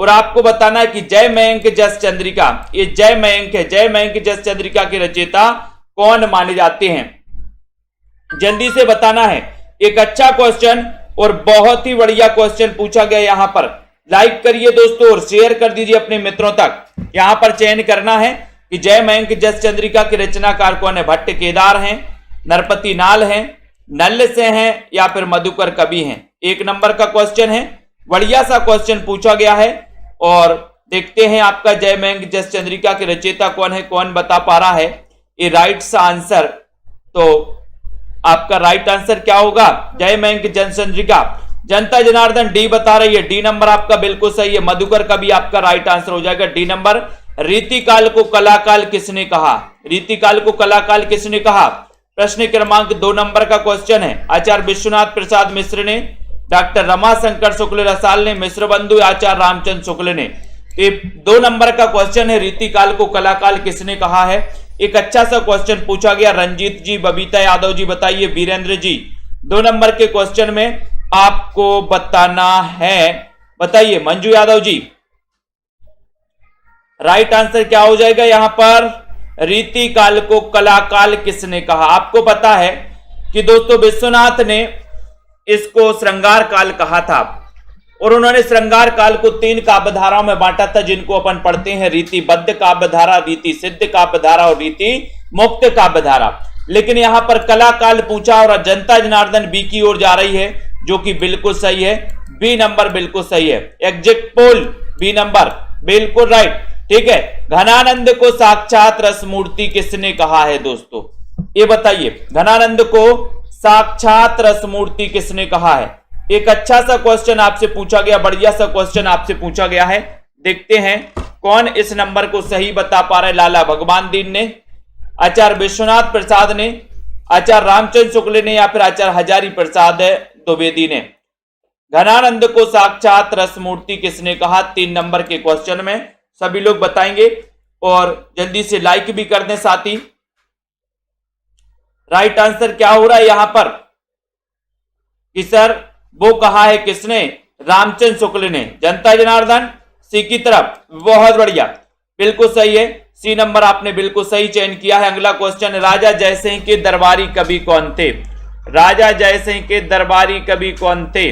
और आपको बताना है कि जय मयंक जस चंद्रिका, ये जय मयंक है, जय मयंक जस चंद्रिका के रचयिता कौन माने जाते हैं? जल्दी से बताना है। एक अच्छा क्वेश्चन और बहुत ही बढ़िया क्वेश्चन पूछा गया यहां पर। लाइक करिए दोस्तों और शेयर कर दीजिए अपने मित्रों तक। यहां पर चयन करना है कि जय मयंक जस चंद्रिका के रचनाकार कौन है? भट्ट केदार हैं, नरपति नाल हैं, नल्ल से हैं या फिर मधुकर कवि हैं? 1 नंबर का क्वेश्चन है, बढ़िया सा क्वेश्चन पूछा गया है। और देखते हैं आपका जय मयंक जस चंद्रिका के रचयिता कौन है, कौन बता पा रहा है ये राइट आंसर। तो आपका राइट आंसर क्या होगा? जय मयंक जस चंद्रिका। जनता जनार्दन डी बता रही है, डी नंबर आपका बिल्कुल सही है। मधुकर कवि आपका राइट आंसर हो जाएगा, डी नंबर। रीतिकाल को कलाकाल किसने कहा? रीतिकाल को कलाकाल किसने कहा? प्रश्न क्रमांक 2 नंबर का क्वेश्चन है। आचार्य विश्वनाथ प्रसाद मिश्र ने, डॉक्टर रमाशंकर शुक्ल रसाल ने, मिश्र बंधु आचार्य रामचंद्र शुक्ल ने। 2 नंबर का क्वेश्चन है, रीतिकाल को कलाकाल किसने कहा है? एक अच्छा सा क्वेश्चन पूछा गया। रंजीत जी, बबीता यादव जी बताइए, वीरेंद्र जी। 2 नंबर के क्वेश्चन में आपको बताना है, बताइए मंजू यादव जी। राइट आंसर क्या हो जाएगा यहां पर? रीतिकाल को कलाकाल किसने कहा? आपको पता है कि दोस्तों विश्वनाथ ने इसको श्रृंगार काल कहा था और उन्होंने श्रृंगार काल को 3 काव्य धाराओं में बांटा था, जिनको अपन पढ़ते हैं रीतिबद्ध काव्य धारा, रीति सिद्ध काव्य धारा और रीति मुक्त काव्य धारा। लेकिन यहां पर कला काल पूछा और जनता जनार्दन बी की ओर जा रही है, जो कि बिल्कुल सही है। बी नंबर बिल्कुल सही है, एग्जैक्ट पोल बी नंबर बिल्कुल राइट। ठीक है, घनानंद को साक्षात रसमूर्ति किसने कहा है दोस्तों? ये बताइए, घनानंद को साक्षात रसमूर्ति किसने कहा है? एक अच्छा सा क्वेश्चन आपसे पूछा गया, बढ़िया सा क्वेश्चन आपसे पूछा गया है। देखते हैं कौन इस नंबर को सही बता पा रहे। लाला भगवान दीन ने, आचार्य विश्वनाथ प्रसाद ने, आचार्य रामचंद्र शुक्ल ने या फिर आचार्य हजारी प्रसाद द्विवेदी ने। घनानंद को साक्षात रसमूर्ति किसने कहा? 3 नंबर के क्वेश्चन में सभी लोग बताएंगे और जल्दी से लाइक भी कर दें साथ ही। राइट आंसर क्या हो रहा है यहां पर कि सर वो कहा है किसने? रामचंद्र शुक्ल ने। जनता जनार्दन सी की तरफ, बहुत बढ़िया, बिल्कुल सही है। सी नंबर आपने बिल्कुल सही चयन किया है। अगला क्वेश्चन, राजा जयसिंह के दरबारी कवि कौन थे? राजा जयसिंह के दरबारी कवि कौन थे?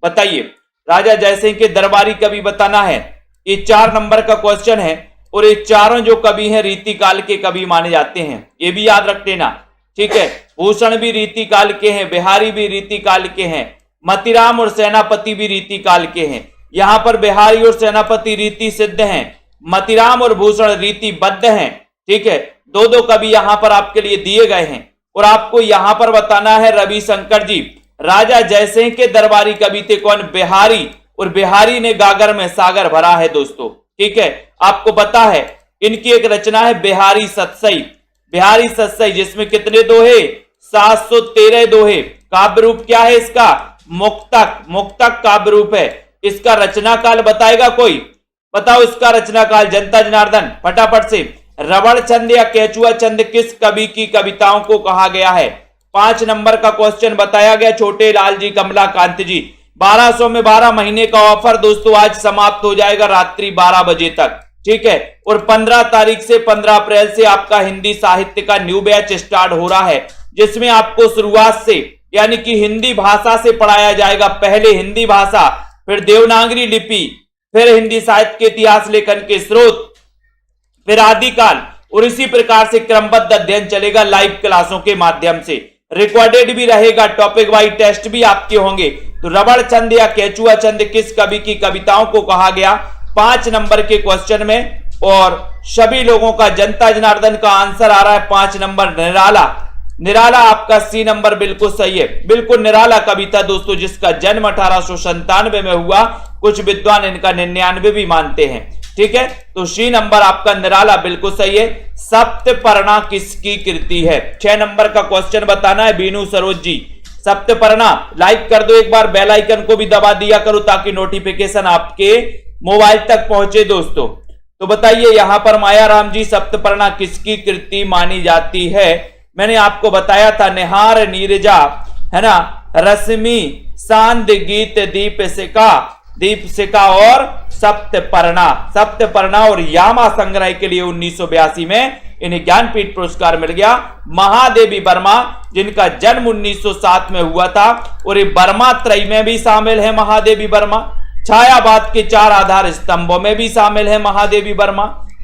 बताइए, राजा जयसिंह के दरबारी कवि बताना है। ये 4 नंबर का क्वेश्चन है और ये चारों जो कवि हैं रीतिकाल के कवि माने जाते हैं, ये भी याद रख लेना। ठीक है, भूषण भी रीतिकाल के हैं, बिहारी भी रीतिकाल के हैं, मतीराम और सेनापति भी रीतिकाल के हैं। यहां पर बिहारी और सेनापति रीति सिद्ध हैं, मतीराम और भूषण रीतिबद्ध हैं। ठीक है, 2 कवि यहां पर आपके लिए दिए गए हैं और आपको यहां पर बताना है रविशंकर जी। राजा जयसिंह के दरबारी कवि थे कौन? बिहारी, और बिहारी ने गागर में सागर भरा है दोस्तों। ठीक है, आपको पता है इनकी एक रचना है बिहारी सतसई। बिहारी सतसई जिसमें कितने दोहे? 713 दोहे। काव्य रूप क्या है इसका? मुक्तक, मुक्तक काव्य रूप है। इसका रचना काल बताएगा कोई? बताओ इसका रचना काल जनता जनार्दन फटाफट से। रबड़ छंद या केचुआ छंद किस कवि की कविताओं को कहा गया है? 5 नंबर का क्वेश्चन बताया गया। छोटे लाल जी, कमलाकांत जी। 1200 में 12 महीने का ऑफर दोस्तों आज समाप्त हो जाएगा रात्रि 12 बजे तक। ठीक है, और 15 तारीख से 15 अप्रैल से आपका हिंदी साहित्य का न्यू बैच स्टार्ट हो रहा है, जिसमें आपको शुरुआत से यानी कि हिंदी भाषा से पढ़ाया जाएगा। पहले हिंदी भाषा, फिर देवनागरी लिपि, फिर हिंदी साहित्य के इतिहास लेखन के स्रोत, फिर आदिकाल, और इसी प्रकार से क्रमबद्ध अध्ययन चलेगा लाइव क्लासों के माध्यम से। रिकॉर्डेड भी रहेगा, टॉपिक वाइज टेस्ट भी आपके होंगे। तो रबड़ छंद या केचुआ छंद किस कवि की कविताओं को कहा गया? 5 नंबर के क्वेश्चन में। और सभी लोगों का जनता जनार्दन का आंसर आ रहा है 5 नंबर निराला। निराला आपका सी नंबर बिल्कुल सही है। बिल्कुल निराला कविता दोस्तों, जिसका जन्म 1897 में हुआ। कुछ विद्वान इनका 99 भी मानते हैं। ठीक है, तो सी नंबर आपका निराला बिल्कुल सही है। सप्तपर्णा किसकी कृति है? 6 नंबर का क्वेश्चन बताना है बीनू सरोज जी। सप्तपर्णा लाइक कर दो एक बार, बेल आइकन को भी दबा दिया करो ताकि नोटिफिकेशन आपके मोबाइल तक पहुंचे दोस्तों। तो बताइए यहां पर मायाराम जी, सप्तपर्णा किसकी कृति मानी जाती है? मैंने आपको बताया था निहार नीरजा, है ना, रश्मि सांद गीत दीप सिका, दीपशिखा और सप्तपर्णा और यामा संग्रह के लिए 1982 में इन्हें ज्ञानपीठ पुरस्कार मिल गया। महादेवी वर्मा जिनका जन्म 1907 में हुआ था और ये वर्मा त्रयी में भी शामिल है महादेवी वर्मा। छायावाद के 4 आधार स्तंभों में भी शामिल है महादेवी वर्मा।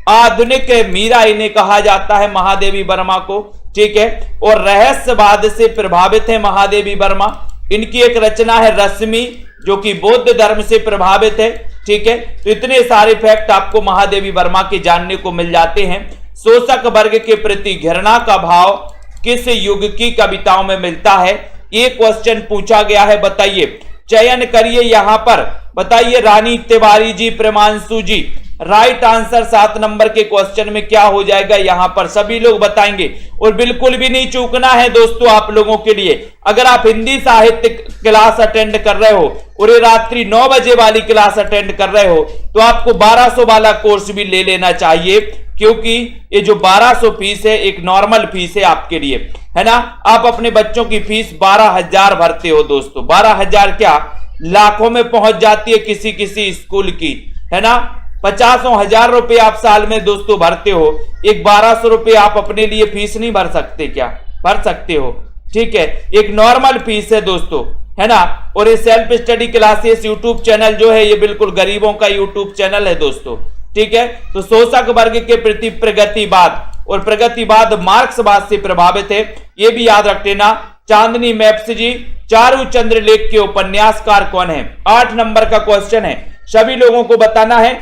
आधुनिक मीरा इन्हें कहा जाता है महादेवी वर्मा को, ठीक है। और रहस्यवाद से प्रभावित है महादेवी वर्मा। इनकी एक रचना है रश्मि जो कि बौद्ध धर्म से प्रभावित है, ठीक है। तो इतने सारे फैक्ट आपको महादेवी वर्मा के जानने को मिल जाते हैं। शोषक वर्ग के प्रति घृणा का भाव किस युग की कविताओं में मिलता है, ये क्वेश्चन पूछा गया है। बताइए, चयन करिए यहां पर, बताइए रानी तिवारी जी, प्रेमांशु जी। राइट आंसर 7 नंबर के क्वेश्चन में क्या हो जाएगा यहां पर सभी लोग बताएंगे। और बिल्कुल भी नहीं चूकना है दोस्तों आप लोगों के लिए, अगर आप हिंदी साहित्य क्लास अटेंड कर रहे हो और ये रात्रि 9 बजे वाली क्लास अटेंड कर रहे हो तो आपको 1200 वाला कोर्स भी ले लेना चाहिए, क्योंकि ये जो 1200 फीस है एक नॉर्मल फीस है आपके लिए, है ना। आप अपने बच्चों की फीस 12,000 भरते हो दोस्तों, 12,000 क्या लाखों में पहुंच जाती है किसी किसी स्कूल की, है ना। 50,000 रुपए आप साल में दोस्तों भरते हो, एक 1200 रुपए आप अपने लिए फीस नहीं भर सकते क्या? भर सकते हो, ठीक है। एक नॉर्मल फीस है दोस्तों, है ना। और ये self study classes YouTube channel जो है ये बिल्कुल गरीबों का यूट्यूब चैनल है दोस्तों, ठीक है। तो शोषक वर्ग के प्रति प्रगतिवाद, और प्रगतिवाद मार्क्सवाद से प्रभावित है, ये भी याद रख लेना। चांदनी मैप्स जी, चारूचंद्र लेख के उपन्यासकार कौन है? 8 नंबर का क्वेश्चन है, सभी लोगों को बताना है।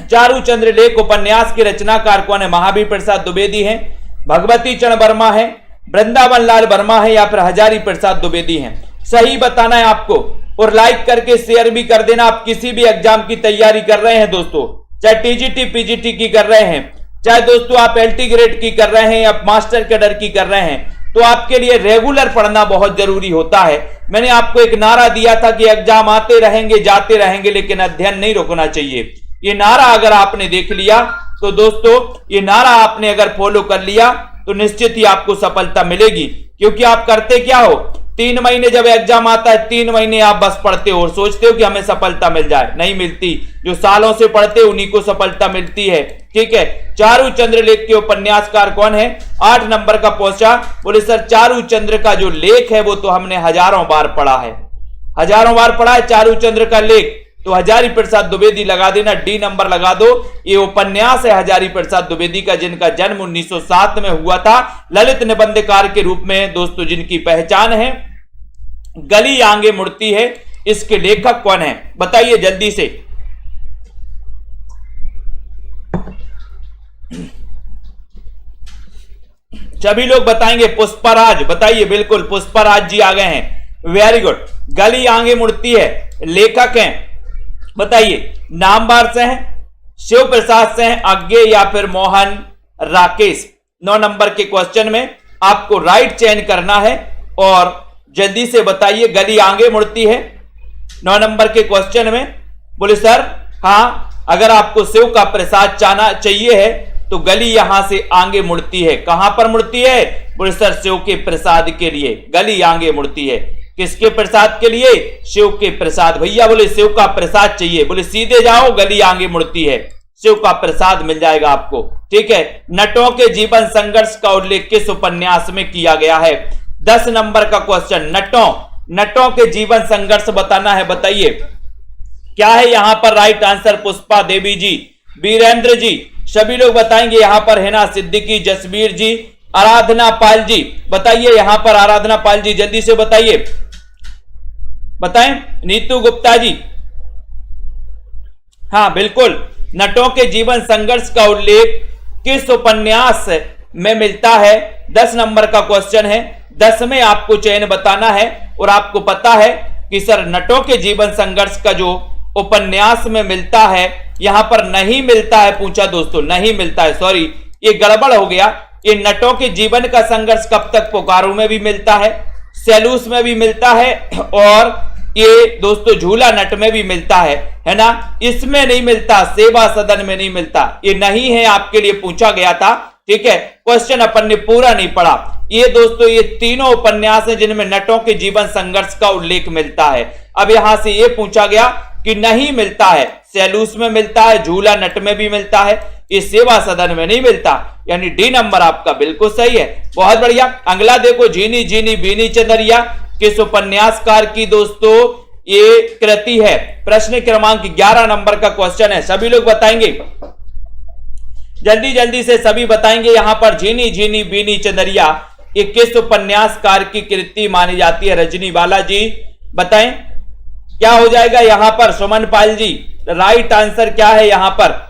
चारूचंद्र लेख उपन्यास के रचनाकार कौन है? महावीर प्रसाद द्विवेदी हैं, भगवती चरण वर्मा है, वृंदावन लाल वर्मा है, या फिर हजारी प्रसाद द्विवेदी हैं? सही बताना है आपको, और लाइक करके शेयर भी कर देना। आप किसी भी एग्जाम की तैयारी कर रहे हैं दोस्तों, चाहे टीजीटी पीजीटी की कर रहे हैं, चाहे दोस्तों आप एलटी ग्रेड की कर रहे हैं या मास्टर कैडर की कर रहे हैं, तो आपके लिए रेगुलर पढ़ना बहुत जरूरी होता है। मैंने आपको एक नारा दिया था कि एग्जाम आते रहेंगे जाते रहेंगे लेकिन अध्ययन नहीं रोकना चाहिए। ये नारा अगर आपने देख लिया तो दोस्तों, ये नारा आपने अगर फॉलो कर लिया तो निश्चित ही आपको सफलता मिलेगी। क्योंकि आप करते क्या हो, 3 महीने जब एग्जाम आता है 3 महीने आप बस पढ़ते हो और सोचते हो कि हमें सफलता मिल जाए, नहीं मिलती। जो सालों से पढ़ते उन्हीं को सफलता मिलती है, ठीक है। चारूचंद्र लेख के उपन्यासकार कौन है? 8 नंबर का पूछा। बोले सर चारूचंद्र का जो लेख है वो तो हमने हजारों बार पढ़ा है, हजारों बार पढ़ा है चारूचंद्र का लेख, तो हजारी प्रसाद द्विवेदी लगा देना, डी नंबर लगा दो। ये उपन्यास है हजारी प्रसाद द्विवेदी का, जिनका जन्म 1907 में हुआ था। ललित निबंधकार के रूप में दोस्तों जिनकी पहचान है, गली आगे मुड़ती है, इसके लेखक कौन है? बताइए जल्दी से। सभी लोग बताएंगे। पुष्पराज, बताइए। बिल्कुल पुष्पराज जी आ गए हैं, वेरी गुड। गली आगे मुड़ती है, लेखक हैं, बताइए। नामवार से हैं, शिव प्रसाद से हैं, आज्ञे या फिर मोहन राकेश? 9 नंबर के क्वेश्चन में आपको राइट चयन करना है और जल्दी से बताइए। गली आगे मुड़ती है 9 नंबर के क्वेश्चन में। बोले सर हाँ, अगर आपको शिव का प्रसाद चाहना चाहिए है तो गली यहां से आगे मुड़ती है। कहां पर मुड़ती है? बोले सर शिव के प्रसाद के लिए गली आगे मुड़ती है। किसके प्रसाद के लिए? शिव के प्रसाद। भैया बोले शिव का प्रसाद चाहिए, बोले सीधे जाओ, गली आगे मुड़ती है, शिव का प्रसाद मिल जाएगा आपको, ठीक है। नटों के जीवन संघर्ष का उल्लेख किस उपन्यास में किया गया है? 10 नंबर का क्वेश्चन। नटों के जीवन संघर्ष बताना है, बताइए क्या है यहां पर राइट आंसर? पुष्पा देवी जी, वीरेंद्र जी, सभी लोग बताएंगे। यहां पर है ना सिद्दीकी, जसबीर जी, आराधना पाल जी, बताइए यहां पर आराधना पाल जी, जल्दी से बताइए, बताएं। नीतू गुप्ता जी, हाँ बिल्कुल। नटों के जीवन संघर्ष का उल्लेख किस उपन्यास में मिलता है? 10 नंबर का क्वेश्चन है। 10 में आपको चयन बताना है और आपको पता है कि सर नटों के जीवन संघर्ष का जो उपन्यास में मिलता है, यहां पर नहीं मिलता है, पूछा दोस्तों, नहीं मिलता है, सॉरी ये गड़बड़ हो गया। ये नटों के जीवन का संघर्ष कब तक पुकारू में भी मिलता है, सेलूस में भी मिलता है, और ये दोस्तों झूला नट में भी मिलता है ना। इसमें नहीं मिलता, सेवा सदन में नहीं मिलता, ये नहीं है, आपके लिए पूछा गया था, ठीक है। क्वेश्चन अपन ने पूरा नहीं पढ़ा। ये दोस्तों ये तीनों उपन्यास हैं जिनमें नटों के जीवन संघर्ष का उल्लेख मिलता है। अब यहां से ये पूछा गया कि नहीं मिलता है, सैलूस में मिलता है, झूला नट में भी मिलता है, ये सेवा सदन में नहीं मिलता, यानी डी नंबर आपका बिल्कुल सही है। बहुत बढ़िया। अगला देखो, झीनी झीनी बीनी चंदरिया किस उपन्यासकार की दोस्तों ये कृति है? प्रश्न क्रमांक 11 नंबर का क्वेश्चन है, सभी लोग बताएंगे, जल्दी जल्दी से सभी बताएंगे। यहां पर झीनी झीनी बीनी चंदरिया ये किस उपन्यासकार की कृति मानी जाती है? रजनी बाला जी बताएं क्या हो जाएगा यहां पर? सुमन पाल जी राइट आंसर क्या है यहां पर?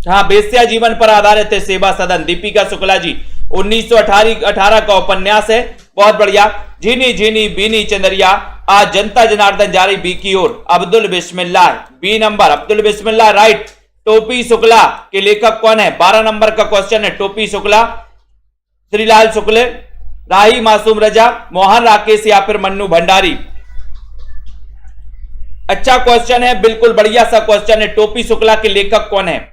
हाँ, बेस्या जीवन पर आधारित है सेवा सदन। दीपिका शुक्ला जी 1918 का उपन्यास है। बहुत बढ़िया। झीनी झीनी बीनी चंदरिया आज जनता जनार्दन जा रही बी की ओर, अब्दुल बिस्मिल्लाह बी नंबर, अब्दुल बिस्मिल्लाह राइट। टोपी शुक्ला के लेखक कौन है? 12 नंबर का क्वेश्चन है। टोपी शुक्ला, श्रीलाल शुक्ल, राही मासूम रजा, मोहन राकेश या फिर मन्नू भंडारी? अच्छा क्वेश्चन है, बिल्कुल बढ़िया सा क्वेश्चन है। टोपी शुक्ला के लेखक कौन है?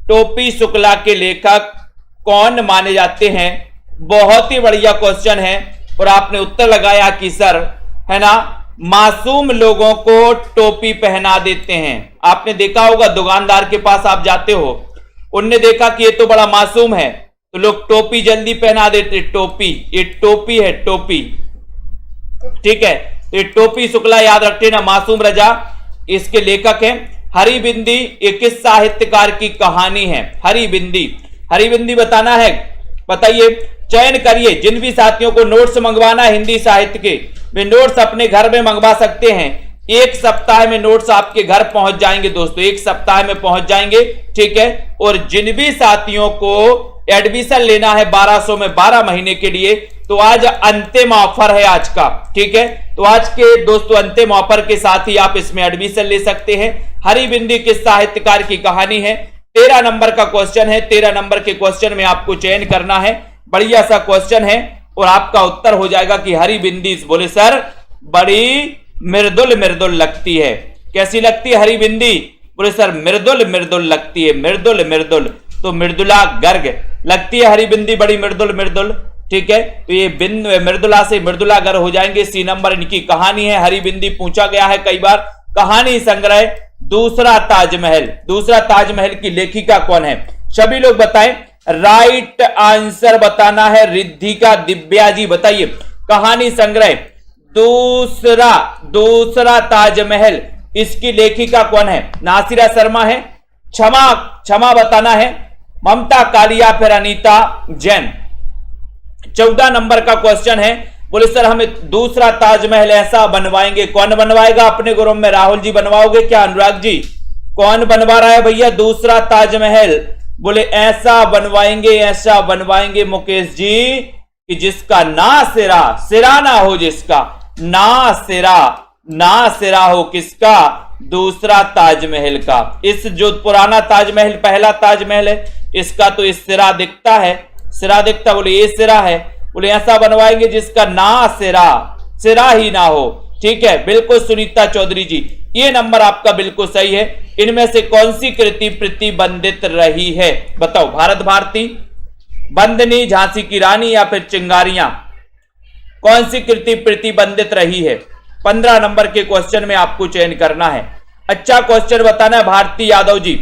टोपी शुक्ला के लेखक कौन माने जाते हैं? बहुत ही बढ़िया क्वेश्चन है और आपने उत्तर लगाया कि सर है ना, मासूम लोगों को टोपी पहना देते हैं। आपने देखा होगा दुकानदार के पास आप जाते हो, उनने देखा कि ये तो बड़ा मासूम है तो लोग टोपी जल्दी पहना देते। टोपी, ये टोपी है, टोपी, ठीक है। ये टोपी शुक्ला याद रखते ना, मासूम रजा इसके लेखक हैं। हरिबिंदी ये किस साहित्यकार की कहानी है? हरिबिंदी, हरिबिंदी बताना है, बताइए, चयन करिए। जिन भी साथियों को नोट्स मंगवाना है हिंदी साहित्य के, वे नोट्स अपने घर में मंगवा सकते हैं। एक सप्ताह में नोट्स आपके घर पहुंच जाएंगे दोस्तों, एक सप्ताह में पहुंच जाएंगे, ठीक है। और जिन भी साथियों को एडमिशन लेना है 1200 में 12 महीने के लिए, तो आज अंतिम ऑफर है आज का, ठीक है। तो आज के दोस्तों अंतिम ऑफर के साथ ही आप इसमें एडमिशन ले सकते हैं। हरिबिंदी किस साहित्यकार की कहानी है? 13 नंबर का क्वेश्चन है। 13 नंबर के क्वेश्चन में आपको चयन करना है, बढ़िया सा क्वेश्चन है और आपका उत्तर हो जाएगा कि हरिबिंदी। बोले सर बड़ी मृदुल मृदुल लगती है। कैसी लगती है हरिबिंदी? बोले सर मृदुल मृदुल लगती है, मृदुल मृदुल, तो मृदुला गर्ग लगती है हरिबिंदी, बड़ी मृदुल मृदुल, ठीक है। तो ये बिंदु मृदुला से मृदुला गर हो जाएंगे। सी नंबर इनकी कहानी है। हरिबिंदी पूछा गया है कई बार। कहानी संग्रह दूसरा ताजमहल, दूसरा ताजमहल की लेखिका कौन है? सभी लोग बताएं, राइट आंसर बताना है रिद्धिका दिव्या जी, बताइए। कहानी संग्रह दूसरा ताजमहल, इसकी लेखिका कौन है? नासिरा शर्मा है, क्षमा बताना है, ममता कालिया, फिर अनीता जैन। 14 नंबर का क्वेश्चन है। बोले सर हमें दूसरा ताजमहल ऐसा बनवाएंगे, कौन बनवाएगा अपने ग्रुप में? राहुल जी बनवाओगे क्या? अनुराग जी कौन बनवा रहा है भैया दूसरा ताजमहल? बोले ऐसा बनवाएंगे मुकेश जी कि जिसका ना सिरा ना हो, जिसका ना सिरा हो, किसका? दूसरा ताजमहल का। इस जो पुराना ताजमहल पहला ताजमहल है, इसका तो इस सिरा दिखता है, सिरा दिखता, बोले ये सिरा है। बोले ऐसा बनवाएंगे जिसका ना सिरा ही ना हो, ठीक है। बिल्कुल सुनीता चौधरी जी, ये नंबर आपका बिल्कुल सही है। इनमें से कौन सी कृति प्रतिबंधित रही है? बताओ। भारत भारती, बंदनी, झांसी की रानी या फिर चिंगारियां? कौन सी कृति प्रतिबंधित रही है? 15 नंबर के क्वेश्चन में आपको चयन करना है। अच्छा क्वेश्चन बताना है भारती यादव जी,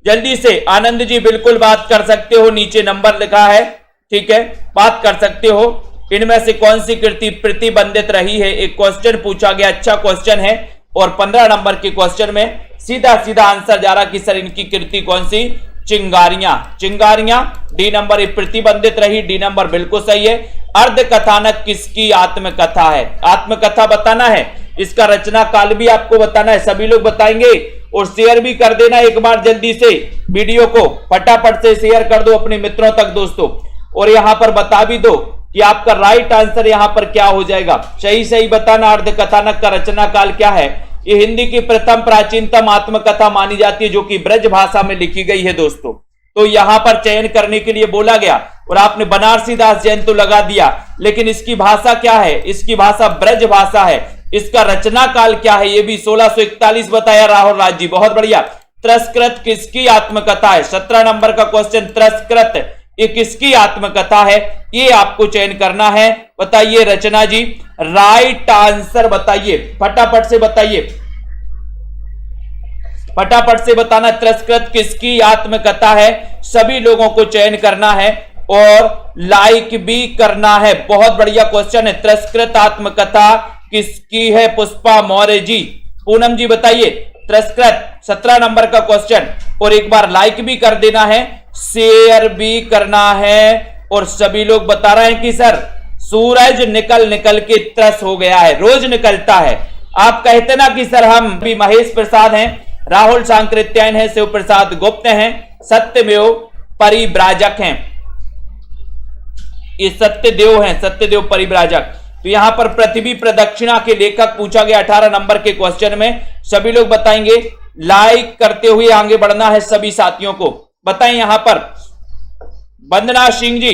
जल्दी से। आनंद जी बिल्कुल बात कर सकते हो, नीचे नंबर लिखा है, ठीक है, बात कर सकते हो। इनमें से कौन सी कृति प्रतिबंधित रही है? एक क्वेश्चन पूछा गया, अच्छा क्वेश्चन है। और 15 नंबर के क्वेश्चन में सीधा आंसर जा रहा कि सर इनकी कृति कौन सी? चिंगारियां। डी नंबर ये प्रतिबंधित रही, डी नंबर बिल्कुल सही है। अर्ध कथानक किसकी आत्मकथा है? आत्मकथा बताना है, इसका रचना काल भी आपको बताना है, सभी लोग बताएंगे। और शेयर भी कर देना एक बार जल्दी से, वीडियो को फटाफट से शेयर कर दो अपने मित्रों तक दोस्तों। और यहां पर बता भी दो कि आपका राइट आंसर यहां पर क्या हो जाएगा, सही बताना। अर्ध कथानक का रचना काल क्या है? ये हिंदी की प्रथम प्राचीनतम आत्मकथा मानी जाती है जो कि ब्रज भाषा में लिखी गई है दोस्तों। तो यहां पर चयन करने के लिए बोला गया और आपने बनारसी दास जैन तो लगा दिया, लेकिन इसकी भाषा क्या है? इसकी भाषा ब्रज भाषा है। इसका रचना काल क्या है? ये भी 1641 बताया राहुल राज जी, बहुत बढ़िया। त्रस्कृत किसकी आत्मकथा है? 17 नंबर का क्वेश्चन, त्रस्कृत ये किसकी आत्मकथा है, ये आपको चयन करना है। बताइए रचना जी, राइट आंसर बताइए, फटाफट से बताइए, फटाफट से बताना। तिरस्कृत किसकी आत्मकथा है, सभी लोगों को चयन करना है और लाइक भी करना है। बहुत बढ़िया क्वेश्चन है। तिरस्कृत आत्मकथा किसकी है? पुष्पा मौर्य जी। पूनम जी बताइए, तिरस्कृत 17 नंबर का क्वेश्चन। और एक बार लाइक भी कर देना है, शेयर भी करना है। और सभी लोग बता रहे हैं कि सर सूरज निकल निकल के त्रस हो गया है, रोज निकलता है। आप कहते ना कि सर हम भी महेश प्रसाद हैं, राहुल सांकृत्यायन है, शिव प्रसाद गुप्त हैं, सत्यमेव परिव्राजक हैं, ये सत्यदेव हैं, सत्यदेव परिव्राजक। तो यहां पर पृथ्वी प्रदक्षिणा के लेखक पूछा गया 18 नंबर के क्वेश्चन में। सभी लोग बताएंगे, लाइक करते हुए आगे बढ़ना है सभी साथियों को। बताएं यहां पर वंदना सिंह जी,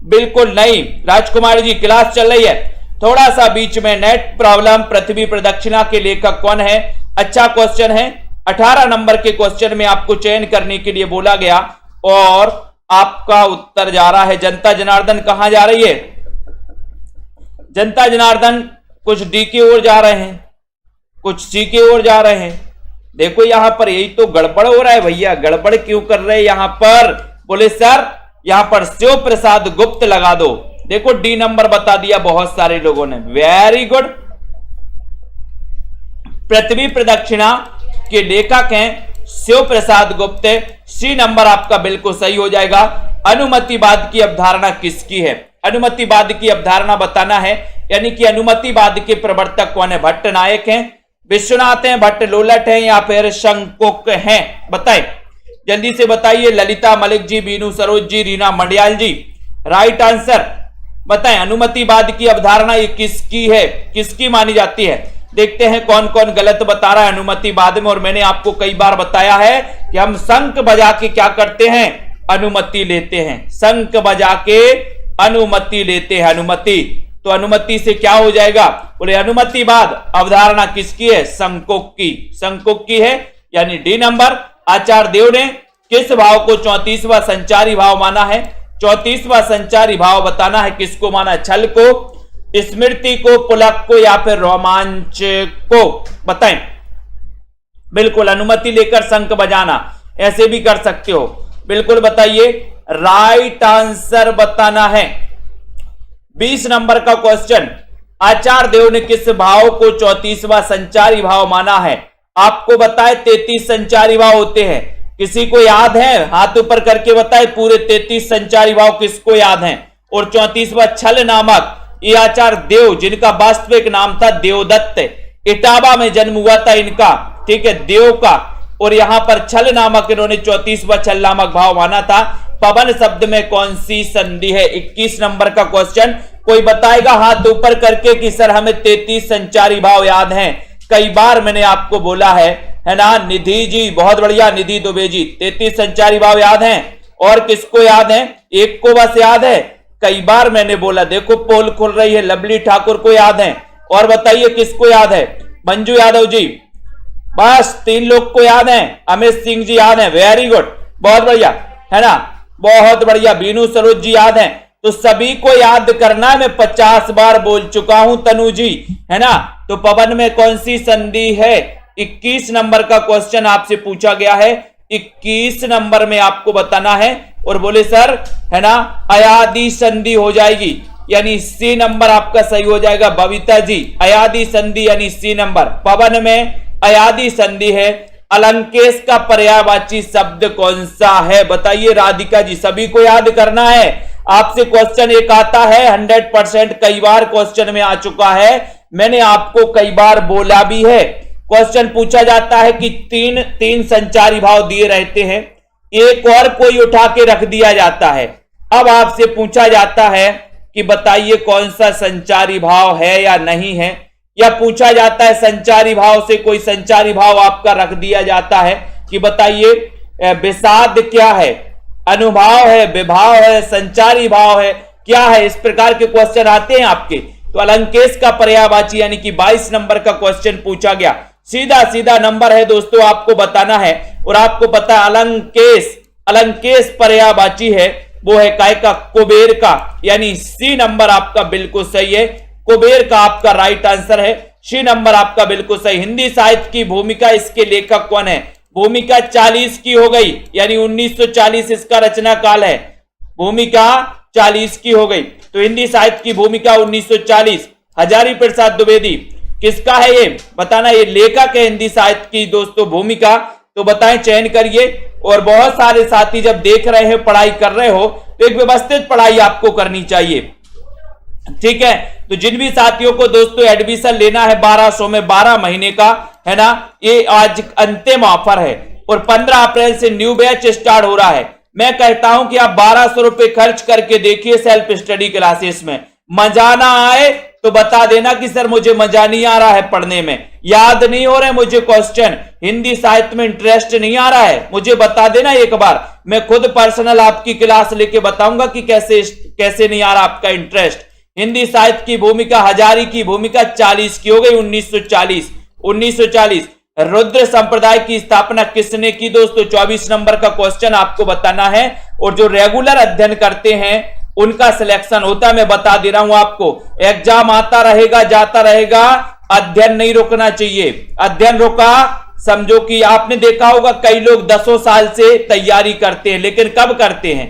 बिल्कुल नहीं। राजकुमार जी, क्लास चल रही है, थोड़ा सा बीच में नेट प्रॉब्लम। पृथ्वी प्रदक्षिणा के लेखक कौन है? अच्छा क्वेश्चन है। 18 नंबर के क्वेश्चन में आपको चयन करने के लिए बोला गया और आपका उत्तर जा रहा है। जनता जनार्दन कहां जा रही है? जनता जनार्दन कुछ डी की ओर जा रहे हैं, कुछ सी की ओर जा रहे हैं। देखो यहां पर यही तो गड़बड़ हो रहा है भैया, गड़बड़ क्यों कर रहे हैं यहां पर? बोले सर यहां पर शिव प्रसाद गुप्त लगा दो। देखो डी नंबर बता दिया बहुत सारे लोगों ने, वेरी गुड। पृथ्वी प्रदक्षिणा के लेखक हैं शिव प्रसाद गुप्त। सी नंबर आपका बिल्कुल सही हो जाएगा। अनुमतिवाद की अवधारणा किसकी है? अनुमतिवाद की अवधारणा बताना है, यानी कि अनुमतिवाद के प्रवर्तक कौन है? भट्ट नायक हैं, विश्वनाथ हैं, भट्ट लोलट हैं या फिर शंकुक हैं? बताएं जल्दी से बताइए। ललिता मलिक जी, बीनू सरोज जी, रीना मंडियाल जी, राइट आंसर बताएं। अनुमतिवाद की अवधारणा ये किसकी है, किसकी मानी जाती है? देखते हैं कौन कौन गलत बता रहा है अनुमतिवाद में। और मैंने आपको कई बार बताया है कि हम शंख बजा के क्या करते हैं? अनुमति लेते हैं। शंख बजा के अनुमति लेते हैं, अनुमति। तो अनुमति से क्या हो जाएगा? बोले अनुमतिवाद अवधारणा किसकी है? शंकुक की, शंकुक की है, यानी डी नंबर। आचार्य देव ने किस भाव को 34वां संचारी भाव माना है? 34वां संचारी भाव बताना है, किसको माना? छल को, स्मृति को, पुलक को या फिर रोमांच को? बताएं। बिल्कुल अनुमति लेकर शंख बजाना, ऐसे भी कर सकते हो, बिल्कुल बताइए। राइट आंसर बताना है। 20 नंबर का क्वेश्चन, आचार्य देव ने किस भाव को 34वां संचारी भाव माना है? आपको बताए 33 संचारी भाव होते हैं, किसी को याद है? हाथ ऊपर करके बताए पूरे 33 संचारी भाव किसको याद हैं? और 34वां छल नामक, ये आचार्य देव जिनका वास्तविक नाम था देवदत्त, इटावा में जन्म हुआ था इनका, ठीक है, देव का। और यहां पर छल नामक इन्होंने 34वां छल नामक भाव माना था। पवन शब्द में कौन सी संधि है? 21 नंबर का क्वेश्चन। कोई बताएगा हाथ ऊपर करके कि सर हमें 33 संचारी भाव याद हैं? कई बार मैंने आपको बोला है ना। निधि जी, बहुत बढ़िया, निधि दुबे जी, 33 संचारी भाव याद हैं। और किसको याद है? एक को बस याद है, कई बार मैंने बोला। देखो पोल खुल रही है, लवली ठाकुर को याद है। और बताइए किसको याद है? मंजू यादव जी, बस 3 लोग को याद है। अमित सिंह जी याद है, वेरी गुड, बहुत बढ़िया, है ना, बहुत बढ़िया। बीनू सरोज जी याद है। तो सभी को याद करना, मैं 50 बार बोल चुका हूं तनु जी, है ना। तो पवन में कौन सी संधि है? 21 नंबर का क्वेश्चन आपसे पूछा गया है, 21 नंबर में आपको बताना है। और बोले सर, है ना, अयादि संधि हो जाएगी, यानी सी नंबर आपका सही हो जाएगा। बबीता जी, अयादि संधि यानी सी नंबर। पवन में अयादि संधि है। अलंकेश का पर्यायवाची शब्द कौन सा है? बताइए राधिका जी, सभी को याद करना है। आपसे क्वेश्चन एक आता है 100%, कई बार क्वेश्चन में आ चुका है, मैंने आपको कई बार बोला भी है। क्वेश्चन पूछा जाता है कि तीन संचारी भाव दिए रहते हैं, एक और कोई उठा के रख दिया जाता है। अब आपसे पूछा जाता है कि बताइए कौन सा संचारी भाव है या नहीं है, या पूछा जाता है संचारी भाव से कोई संचारी भाव आपका रख दिया जाता है कि बताइए विषाद क्या है, अनुभाव है, विभाव है, संचारी भाव है, क्या है? इस प्रकार के क्वेश्चन आते हैं आपके। तो अलंकेश का पर्यायवाची यानी कि 22 नंबर का क्वेश्चन पूछा गया। सीधा सीधा नंबर है दोस्तों, आपको बताना है। और आपको पता है अलंकेश पर्यायवाची है, वो है काय का, कुबेर का, यानी सी नंबर आपका बिल्कुल सही है, कुबेर का आपका राइट आंसर है, सी नंबर आपका बिल्कुल सही। हिंदी साहित्य की भूमिका, इसके लेखक कौन है? भूमिका 40 की हो गई, यानी 1940 इसका रचना काल है, भूमिका 40 की हो गई। तो हिंदी साहित्य की भूमिका 1940, हजारी प्रसाद द्विवेदी। किसका है ये बताना, ये लेखक है हिंदी साहित्य की दोस्तों भूमिका, तो बताएं, चयन करिए। और बहुत सारे साथी जब देख रहे हैं, पढ़ाई कर रहे हो, तो एक व्यवस्थित पढ़ाई आपको करनी चाहिए, ठीक है। तो जिन भी साथियों को दोस्तों एडमिशन लेना है 1200 में 12 महीने का, है ना, ये आज अंतिम ऑफर है और 15 अप्रैल से न्यू बैच स्टार्ट हो रहा है। मैं कहता हूं कि आप 1200 रुपए खर्च करके देखिए सेल्फ स्टडी क्लासेस में, मजा ना आए तो बता देना कि सर मुझे मजा नहीं आ रहा है पढ़ने में, याद नहीं हो रहे मुझे क्वेश्चन, हिंदी साहित्य में इंटरेस्ट नहीं आ रहा है, मुझे बता देना एक बार, मैं खुद पर्सनल आपकी क्लास लेके बताऊंगा कि कैसे नहीं आ रहा आपका इंटरेस्ट। हिंदी साहित्य की भूमिका, हजारी की भूमिका 40 की हो गई, 1940। रुद्र संप्रदाय की स्थापना किसने की दोस्तों? 24 नंबर का क्वेश्चन आपको बताना है। और जो रेगुलर अध्ययन करते हैं उनका सिलेक्शन होता है, मैं बता दे रहा हूं आपको, एग्जाम आता रहेगा जाता रहेगा, अध्ययन नहीं रुकना चाहिए। अध्ययन रुका समझो कि आपने देखा होगा कई लोग 10 साल से तैयारी करते हैं, लेकिन कब करते हैं?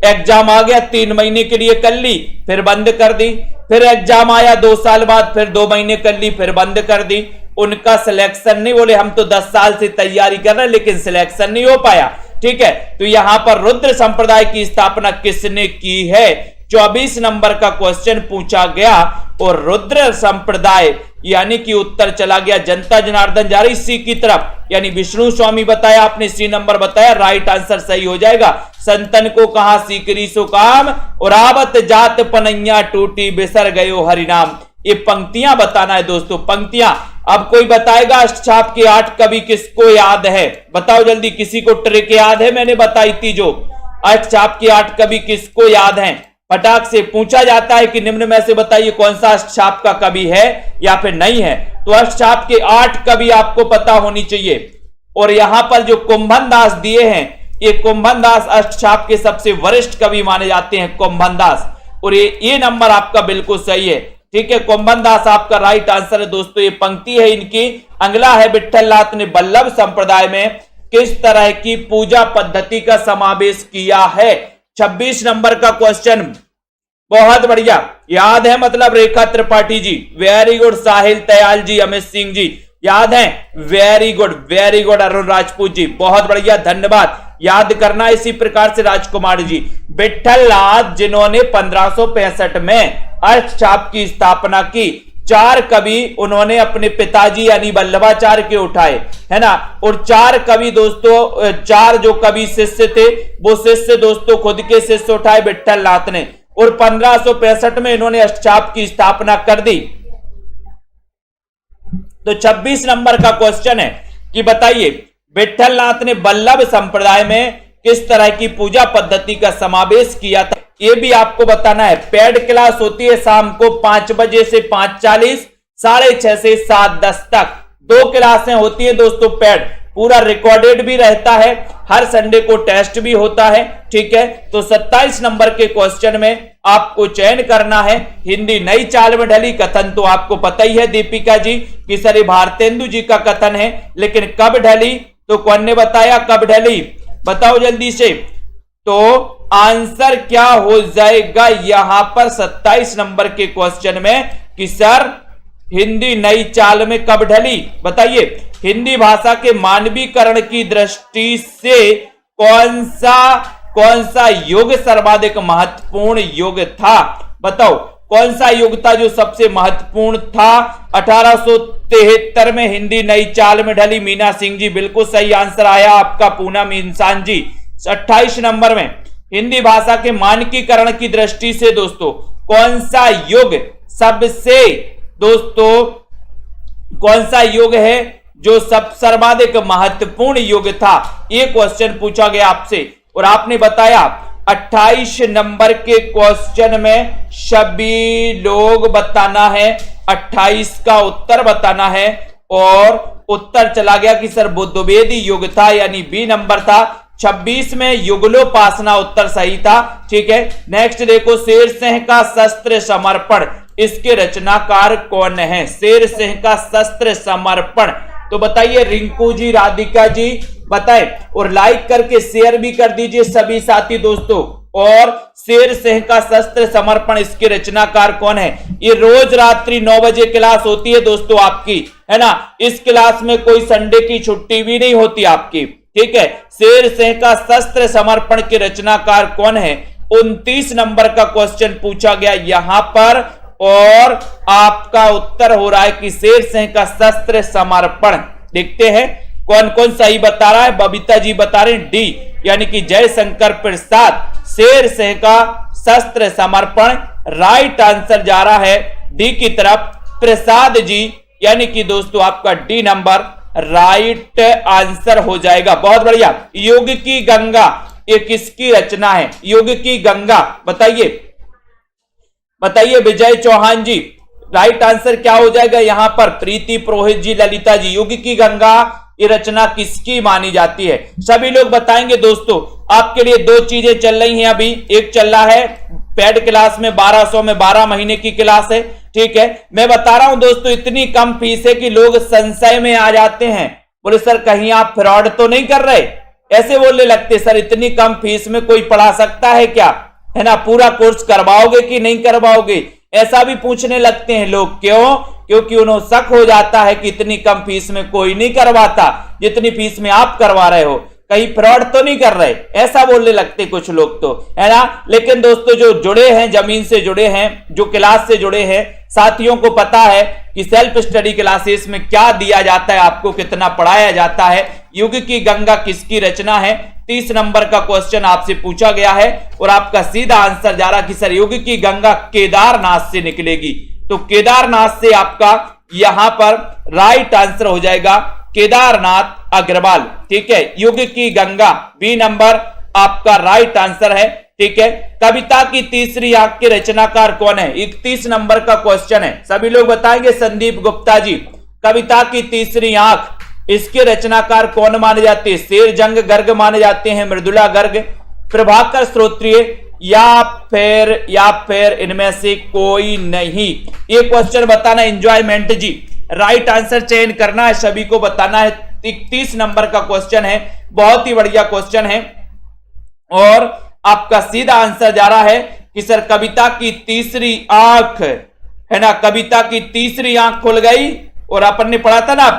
एग्जाम आ गया 3 महीने के लिए कर ली, फिर बंद कर दी, फिर एग्जाम आया 2 साल बाद, फिर 2 महीने कर ली, फिर बंद कर दी। उनका सिलेक्शन नहीं, बोले हम तो 10 साल से तैयारी कर रहे हैं लेकिन सिलेक्शन नहीं हो पाया, ठीक है। तो यहां पर रुद्र संप्रदाय की स्थापना किसने की है? 24 नंबर का क्वेश्चन पूछा गया और रुद्र संप्रदाय, यानी कि उत्तर चला गया जनता जनार्दन जा रही सी की तरफ, यानी विष्णु स्वामी बताया आपने, सी नंबर बताया, राइट आंसर सही हो जाएगा। संतन को कहा सीकरी सो काम, और आवत जात पनैया टूटी बिसर गयो हरिनाम। ये पंक्तियां बताना है दोस्तों, पंक्तियां। अब कोई बताएगा अष्टछाप के 8 कवि किसको याद है? बताओ जल्दी, किसी को ट्रिक याद है? मैंने बताई थी जो अष्टछाप के 8 कवि किसको याद हैं? फटाक से पूछा जाता है कि निम्न में से बताइए कौन सा अष्टछाप का कवि है या फिर नहीं है। तो अष्टछाप के 8 कवि आपको पता होनी चाहिए। और यहां पर जो कुंभन दास दिए हैं, ये कुंभन दास अष्टछाप के सबसे वरिष्ठ कवि माने जाते हैं, कुंभन दास। और ये नंबर आपका बिल्कुल सही है, ठीक है, कुंभन दास आपका राइट आंसर है दोस्तों। ये पंक्ति है इनकी। अगला है विठलनाथ ने वल्लभ संप्रदाय में किस तरह की पूजा पद्धति का समावेश किया है? 26 नंबर का क्वेश्चन, बहुत बढ़िया, याद है मतलब रेखा त्रिपाठी जी, वेरी गुड, साहिल दयाल जी, अमित सिंह जी, याद है, वेरी गुड अरुण राजपूत जी, बहुत बढ़िया, धन्यवाद। याद करना इसी प्रकार से राजकुमार जी। विठलनाथ जिन्होंने 1565 में अष्टछाप की स्थापना की, 4 कवि उन्होंने अपने पिताजी यानी वल्लभाचार्य के उठाए, है ना। और 4 कवि दोस्तों, 4 जो कवि शिष्य थे, वो शिष्य दोस्तों खुद के शिष्य उठाए विठलनाथ ने, और 1565 में इन्होंने अष्टछाप की स्थापना कर दी। तो 26 नंबर का क्वेश्चन है कि बताइए विठलनाथ ने वल्लभ संप्रदाय में किस तरह की पूजा पद्धति का समावेश किया था? ये भी आपको बताना है। पेड क्लास होती है शाम को 5 बजे से 5:40, 6:30 से 7:10 तक 2 क्लासें होती है दोस्तों पेड, पूरा रिकॉर्डेड भी रहता है, हर संडे को टेस्ट भी होता है, ठीक है। तो 27 नंबर के क्वेश्चन में आपको चयन करना है। हिंदी नई चाल में ढली, कथन तो आपको पता ही है दीपिका जी कि सर भारतेंदु जी का कथन है, लेकिन कब ढली? तो कौन ने बताया कब ढली? बताओ जल्दी से। तो आंसर क्या हो जाएगा यहां पर 27 नंबर के क्वेश्चन में कि सर हिंदी नई चाल में कब ढली? बताइए। हिंदी भाषा के मानवीकरण की दृष्टि से कौन सा युग सर्वाधिक महत्वपूर्ण युग था? बताओ कौन सा युग था जो सबसे महत्वपूर्ण था? 1873 में हिंदी नई चाल में ढली। मीना सिंह जी बिल्कुल सही आंसर आया आपका। पूनम इंसान जी 28 नंबर में हिंदी भाषा के मानकीकरण की दृष्टि से दोस्तों कौन सा युग सबसे दोस्तों कौन सा युग है जो सर्वाधिक महत्वपूर्ण युग था? ये क्वेश्चन पूछा गया आपसे और आपने बताया 28 नंबर के क्वेश्चन में सभी लोग बताना है, 28 का उत्तर बताना है और उत्तर चला गया कि सर बुद्धवेदी युग था, यानी बी नंबर था। 26 में युगलोपासना उत्तर सही था। ठीक है, नेक्स्ट देखो, शेर सिंह का शस्त्र समर्पण, इसके रचनाकार कौन है? शेर सिंह का शस्त्र समर्पण, तो बताइए रिंकू जी, राधिका जी बताएं, और लाइक करके शेयर भी कर दीजिए सभी साथी दोस्तों। और शेर सिंह का शस्त्र समर्पण, इसके रचनाकार कौन है? ये रोज रात्रि 9 बजे क्लास होती है दोस्तों आपकी, है ना। इस क्लास में कोई संडे की छुट्टी भी नहीं होती आपकी। ठीक है, शेर सिंह का शस्त्र समर्पण के रचनाकार कौन है? 29 नंबर का क्वेश्चन पूछा गया यहां पर, और आपका उत्तर हो रहा है कि शेर सिंह का शस्त्र समर्पण। देखते हैं कौन कौन सही बता रहा है। बबीता जी बता रहे हैं डी, यानी कि जयशंकर प्रसाद, शेर सिंह का शस्त्र समर्पण राइट आंसर जा रहा है डी की तरफ। प्रसाद जी, यानी कि दोस्तों आपका डी नंबर राइट आंसर हो जाएगा। बहुत बढ़िया। युग की गंगा, ये किसकी रचना है? युग की गंगा, बताइए बताइए विजय चौहान जी, राइट आंसर क्या हो जाएगा यहां पर? प्रीति पुरोहित जी, ललिता जी, युग की गंगा ये रचना किसकी मानी जाती है? सभी लोग बताएंगे दोस्तों। आपके लिए दो चीजें चल रही हैं अभी। एक चल रहा है पेड क्लास में 1200 में 12 महीने की क्लास है। ठीक है, मैं बता रहा हूं दोस्तों, इतनी कम फीस है कि लोग संशय में आ जाते हैं, बोले सर कहीं आप फ्रॉड तो नहीं कर रहे, ऐसे बोलने लगते सर इतनी कम फीस में कोई पढ़ा सकता है क्या, है ना, पूरा कोर्स करवाओगे कि नहीं करवाओगे, ऐसा भी पूछने लगते हैं लोग। क्यों? क्योंकि उन्हें शक हो जाता है कि इतनी कम फीस में कोई नहीं करवाता जितनी फीस में आप करवा रहे हो, कहीं फ्रॉड तो नहीं कर रहे, ऐसा बोलने लगते कुछ लोग तो, है ना। लेकिन दोस्तों जो जुड़े हैं, जमीन से जुड़े हैं, जो क्लास से जुड़े हैं, साथियों को पता है कि सेल्फ स्टडी क्लासेस में क्या दिया जाता है, आपको कितना पढ़ाया जाता है। युग की गंगा किसकी रचना है? 30 नंबर का क्वेश्चन आपसे पूछा गया है और आपका सीधा आंसर जा रहा कि सर युग की गंगा केदारनाथ से निकलेगी। तो केदारनाथ से आपका यहां पर राइट आंसर हो जाएगा केदारनाथ अग्रवाल। ठीक है, युग की गंगा बी नंबर आपका राइट आंसर है। ठीक है, कविता की तीसरी आंख के रचनाकार कौन है? 31 नंबर का क्वेश्चन है, सभी लोग बताएंगे। संदीप गुप्ता जी, कविता की तीसरी आंख, इसके रचनाकार कौन माने जाते हैं? शेर जंग गर्ग माने जाते हैं, मृदुला गर्ग, प्रभाकर श्रोत्रिय, या फिर इनमें से कोई नहीं। ये क्वेश्चन बताना एंजॉयमेंट जी, राइट आंसर चयन करना है, सभी को बताना है। 31 नंबर का क्वेश्चन है, बहुत ही बढ़िया क्वेश्चन है और आपका सीधा आंसर जा रहा है कि सर कविता की तीसरी आंख, है ना, कविता की तीसरी आंख खुल गई। और अपन ने पढ़ा था ना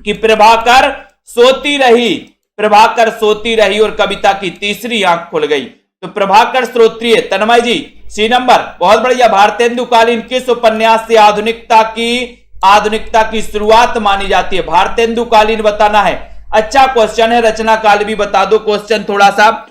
कि प्रभाकर सोती रही, प्रभाकर सोती रही और कविता की तीसरी आंख खुल गई। तो प्रभाकर श्रोत्रिय, तन्मय जी सी नंबर, बहुत बढ़िया। भारतेंदुकालीन किस उपन्यास से आधुनिकता की शुरुआत मानी जाती है? भारतेंदुकालीन बताना है। अच्छा क्वेश्चन है, रचना काल भी बता दो। क्वेश्चन थोड़ा सा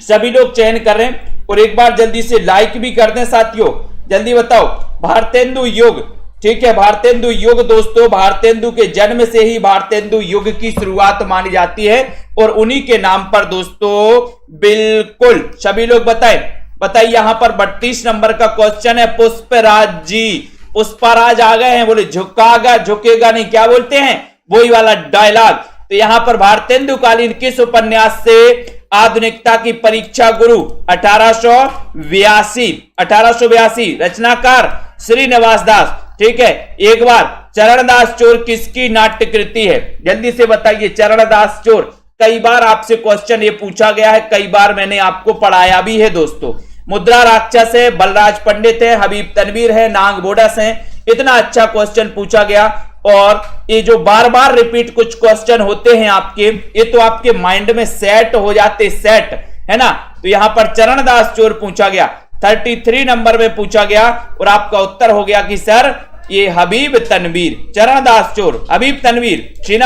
सभी लोग चयन कर रहे हैं और एक बार जल्दी से लाइक भी कर दें साथियों, जल्दी बताओ। भारतेंदु युग, ठीक है, भारतेंदु युग दोस्तों, भारतेंदु के जन्म से ही भारतेंदु युग की शुरुआत मानी जाती है और उन्हीं के नाम पर दोस्तों, बिल्कुल सभी लोग बताइए। यहां पर 32 नंबर का क्वेश्चन है। पुष्पराज जी, पुष्पराज आ गए हैं, बोले झुकागा झुकेगा नहीं, क्या बोलते हैं, वही वाला डायलॉग। तो यहां पर भारतेंदुकालीन किस उपन्यास से आधुनिकता की परीक्षा गुरु 1882, रचनाकार श्रीनिवास दास। ठीक है, एक बार चरणदास चोर किसकी नाट्य कृति है? जल्दी से बताइए। चरणदास चोर, कई बार आपसे क्वेश्चन ये पूछा गया है, कई बार मैंने आपको पढ़ाया भी है दोस्तों। मुद्रा राक्षस है, बलराज पंडित है, हबीब तनवीर है, नांग बोडस है। इतना अच्छा क्वेश्चन पूछा गया और ये जो बार बार रिपीट कुछ क्वेश्चन होते हैं आपके, ये तो आपके माइंड में सेट हो जाते, सेट है ना। तो यहां पर चरणदास चोर पूछा गया, 33 नंबर में पूछा गया और आपका उत्तर हो गया कि सर ये हबीब तनवीर, चरणदास चोर, हबीब तनवीर, 6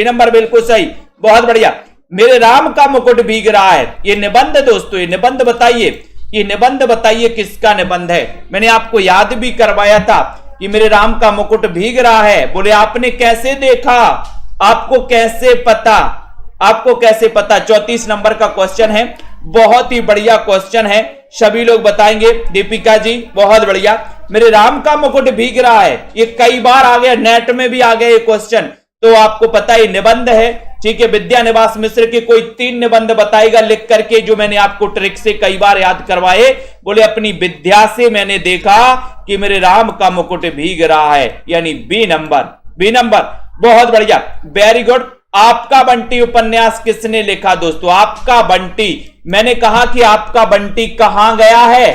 नंबर बिल्कुल सही, बहुत बढ़िया। मेरे राम का मुकुट भीग रहा है, ये निबंध दोस्तों, ये निबंध बताइए, ये निबंध बताइए किसका निबंध है? मैंने आपको याद भी करवाया था कि मेरे राम का मुकुट भीग रहा है। बोले आपने कैसे देखा, आपको कैसे पता, आपको कैसे पता? 34 नंबर का क्वेश्चन है, बहुत ही बढ़िया क्वेश्चन है, सभी लोग बताएंगे। दीपिका जी बहुत बढ़िया। मेरे राम का मुकुट भीग रहा है, ये कई बार आ गया, नेट में भी आ गया ये क्वेश्चन, तो आपको पता है निबंध है ठीक है, विद्या निवास मिश्र के कोई 3 निबंध बताएगा लिख करके, जो मैंने आपको ट्रिक से कई बार याद करवाए। बोले अपनी विद्या से मैंने देखा कि मेरे राम का मुकुट भीग रहा है, यानी बी नंबर। बहुत बढ़िया, वेरी गुड। आपका बंटी उपन्यास किसने लिखा दोस्तों? आपका बंटी। मैंने कहा कि आपका बंटी कहां गया है?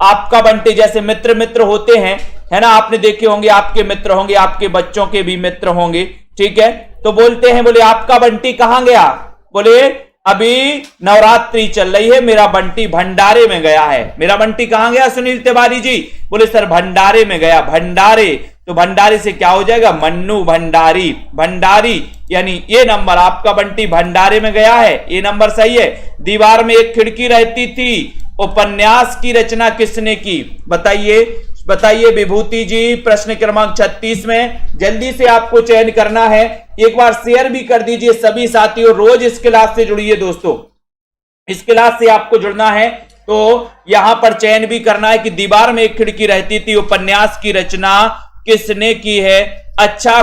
आपका बंटी, जैसे मित्र होते हैं, है ना, आपने देखे होंगे, आपके मित्र होंगे, आपके बच्चों के भी मित्र होंगे, ठीक है, तो बोलते हैं बोले आपका बंटी कहां गया? बोले अभी नवरात्रि चल रही है, मेरा बंटी भंडारे में गया है। मेरा बंटी कहां गया सुनील तिवारी जी? बोले सर भंडारे में गया। भंडारे, तो भंडारे से क्या हो जाएगा? मन्नू भंडारी, यानी ये नंबर, आपका बंटी भंडारे में गया है, ये नंबर सही है। दीवार में एक खिड़की रहती थी, उपन्यास की रचना किसने की? बताइए विभूति जी। प्रश्न क्रमांक 36 में जल्दी से आपको चयन करना है। एक बार शेयर भी कर दीजिए सभी साथियों, रोज इस क्लास से जुड़िए दोस्तों, इस क्लास से आपको जुड़ना है। तो यहां पर चयन भी करना है कि दीवार में एक खिड़की रहती थी, उपन्यास की रचना किसने की है? अच्छा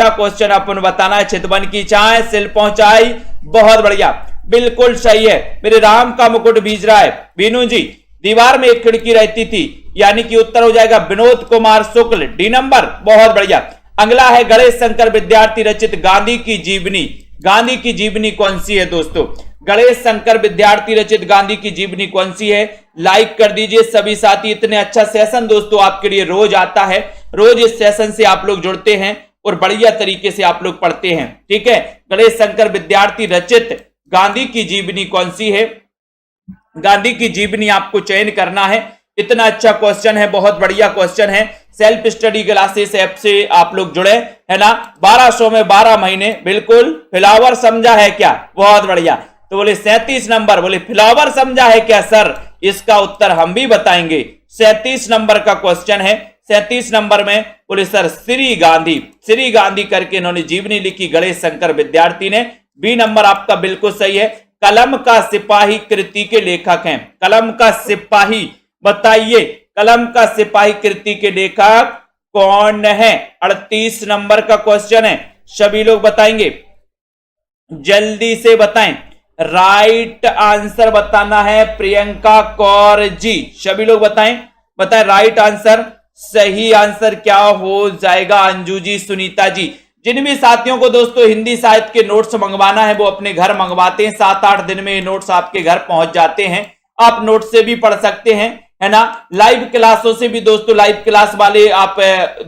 क्वेश्चन अपन बताना है। चितवन की चाय सिल पहुंचाई, बहुत बढ़िया, बिल्कुल सही है। मेरे राम का मुकुट भीज रहा है। बीनू जी, दीवार में एक खिड़की रहती थी, यानी कि उत्तर हो जाएगा विनोद कुमार शुक्ल, डी नंबर, बहुत बढ़िया। अगला है गणेश शंकर विद्यार्थी रचित गांधी की जीवनी कौन सी है दोस्तों? गणेश शंकर विद्यार्थी रचित गांधी की जीवनी कौन सी है? लाइक कर दीजिए सभी साथी। इतने अच्छा सेशन दोस्तों आपके लिए रोज आता है, रोज इस सेशन से आप लोग जुड़ते हैं और बढ़िया तरीके से आप लोग पढ़ते हैं, ठीक है। गणेश शंकर विद्यार्थी रचित गांधी की जीवनी कौन सी है? गांधी की जीवनी आपको चयन करना है। इतना अच्छा क्वेश्चन है, बहुत बढ़िया क्वेश्चन है। सेल्फ स्टडी क्लासेस ऐप से आप लोग जुड़े, है ना, 1200 में 12 महीने, बिल्कुल। फ्लावर समझा है क्या? बहुत बढ़िया। तो बोले 37 नंबर, बोले फ्लावर समझा है क्या सर? इसका उत्तर हम भी बताएंगे। 37 नंबर का क्वेश्चन है। 37 नंबर में बोले सर श्री गांधी करके इन्होंने जीवनी लिखी, गणेश शंकर विद्यार्थी ने। बी नंबर आपका बिल्कुल सही है। कलम का सिपाही कृति के लेखक हैं। कलम का सिपाही, बताइए कलम का सिपाही कृति के लेखक कौन है? 38 नंबर का क्वेश्चन है, सभी लोग बताएंगे, जल्दी से बताएं। राइट आंसर बताना है प्रियंका कौर जी, सभी लोग बताएं राइट आंसर। सही आंसर क्या हो जाएगा? अंजू जी, सुनीता जी। जिन भी साथियों को दोस्तों हिंदी साहित्य के नोट्स मंगवाना है वो अपने घर मंगवाते हैं, 7-8 दिन में ये नोट्स आपके घर पहुंच जाते हैं। आप नोट से भी पढ़ सकते हैं, है ना। लाइव क्लासों से भी दोस्तों, लाइव क्लास वाले आप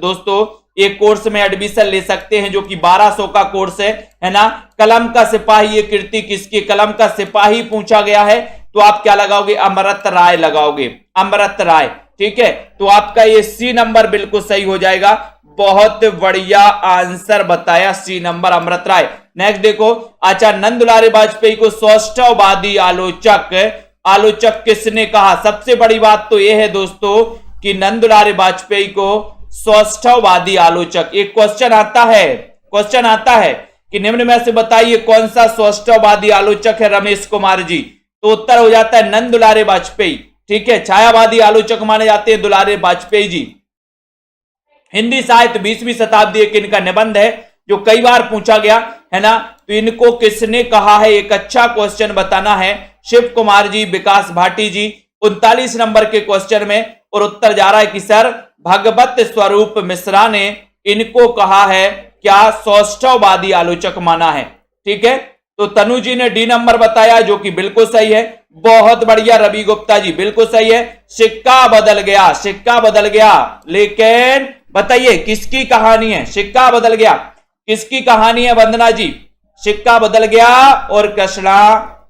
दोस्तों एक कोर्स में एडमिशन ले सकते हैं जो कि 1200 का कोर्स है ना। कलम का सिपाही, ये कृति किसकी? कलम का सिपाही पूछा गया है तो आप क्या लगाओगे? अमृत राय लगाओगे, अमृत राय, ठीक है। तो आपका ये सी नंबर बिल्कुल सही हो जाएगा। बहुत बढ़िया आंसर बताया, सी नंबर अमृत राय। नेक्स्ट देखो, आचार्य नंदलाल वाजपेयी को सौष्ठववादी आलोचक किसने कहा? सबसे बड़ी बात तो यह है दोस्तों कि नंदलाल वाजपेयी को सौष्ठववादी आलोचक, एक क्वेश्चन आता है कि निम्न में से बताइए कौन सा सौष्ठववादी आलोचक है रमेश कुमार जी? तो उत्तर हो जाता है नंदलाल वाजपेयी, ठीक है। छायावादी आलोचक माने जाते हैं दुलारे वाजपेयी जी। हिंदी साहित्य 20वीं शताब्दी एक इनका निबंध है जो कई बार पूछा गया, है ना। तो इनको किसने कहा है? एक अच्छा क्वेश्चन बताना है। शिव कुमार जी, विकास भाटी जी, 39 नंबर के क्वेश्चन में। और उत्तर जा रहा है कि सर भगवत स्वरूप मिश्रा ने इनको कहा है क्या? सौष्ठववादी आलोचक माना है, ठीक है। तो तनु जी ने डी नंबर बताया जो कि बिल्कुल सही है। बहुत बढ़िया रवि गुप्ता जी, बिल्कुल सही है। सिक्का बदल गया, लेकिन बताइए किसकी कहानी है? सिक्का बदल गया किसकी कहानी है? वंदना जी, सिक्का बदल गया और कृष्णा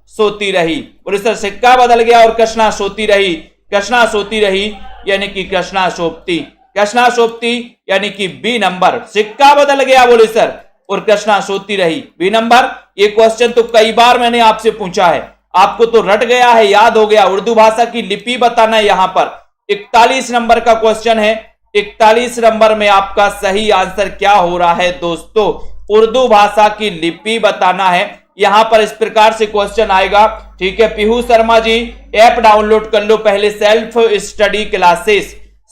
सोती रही। बोले सर सिक्का बदल गया और कृष्णा सोती रही यानी कि कृष्णा सोपती यानी कि बी नंबर। सिक्का बदल गया बोले सर और कृष्णा सोती रही, बी नंबर। ये क्वेश्चन तो कई बार मैंने आपसे पूछा है, आपको तो रट गया है, याद हो गया। उर्दू भाषा की लिपि बताना है यहां पर। 41 नंबर का क्वेश्चन है। 41 नंबर में आपका सही आंसर क्या हो रहा है दोस्तों? उर्दू भाषा की लिपि बताना है। यहां पर इस प्रकार से क्वेश्चन आएगा, ठीक है। पीहू शर्मा जी, ऐप डाउनलोड कर लो पहले, self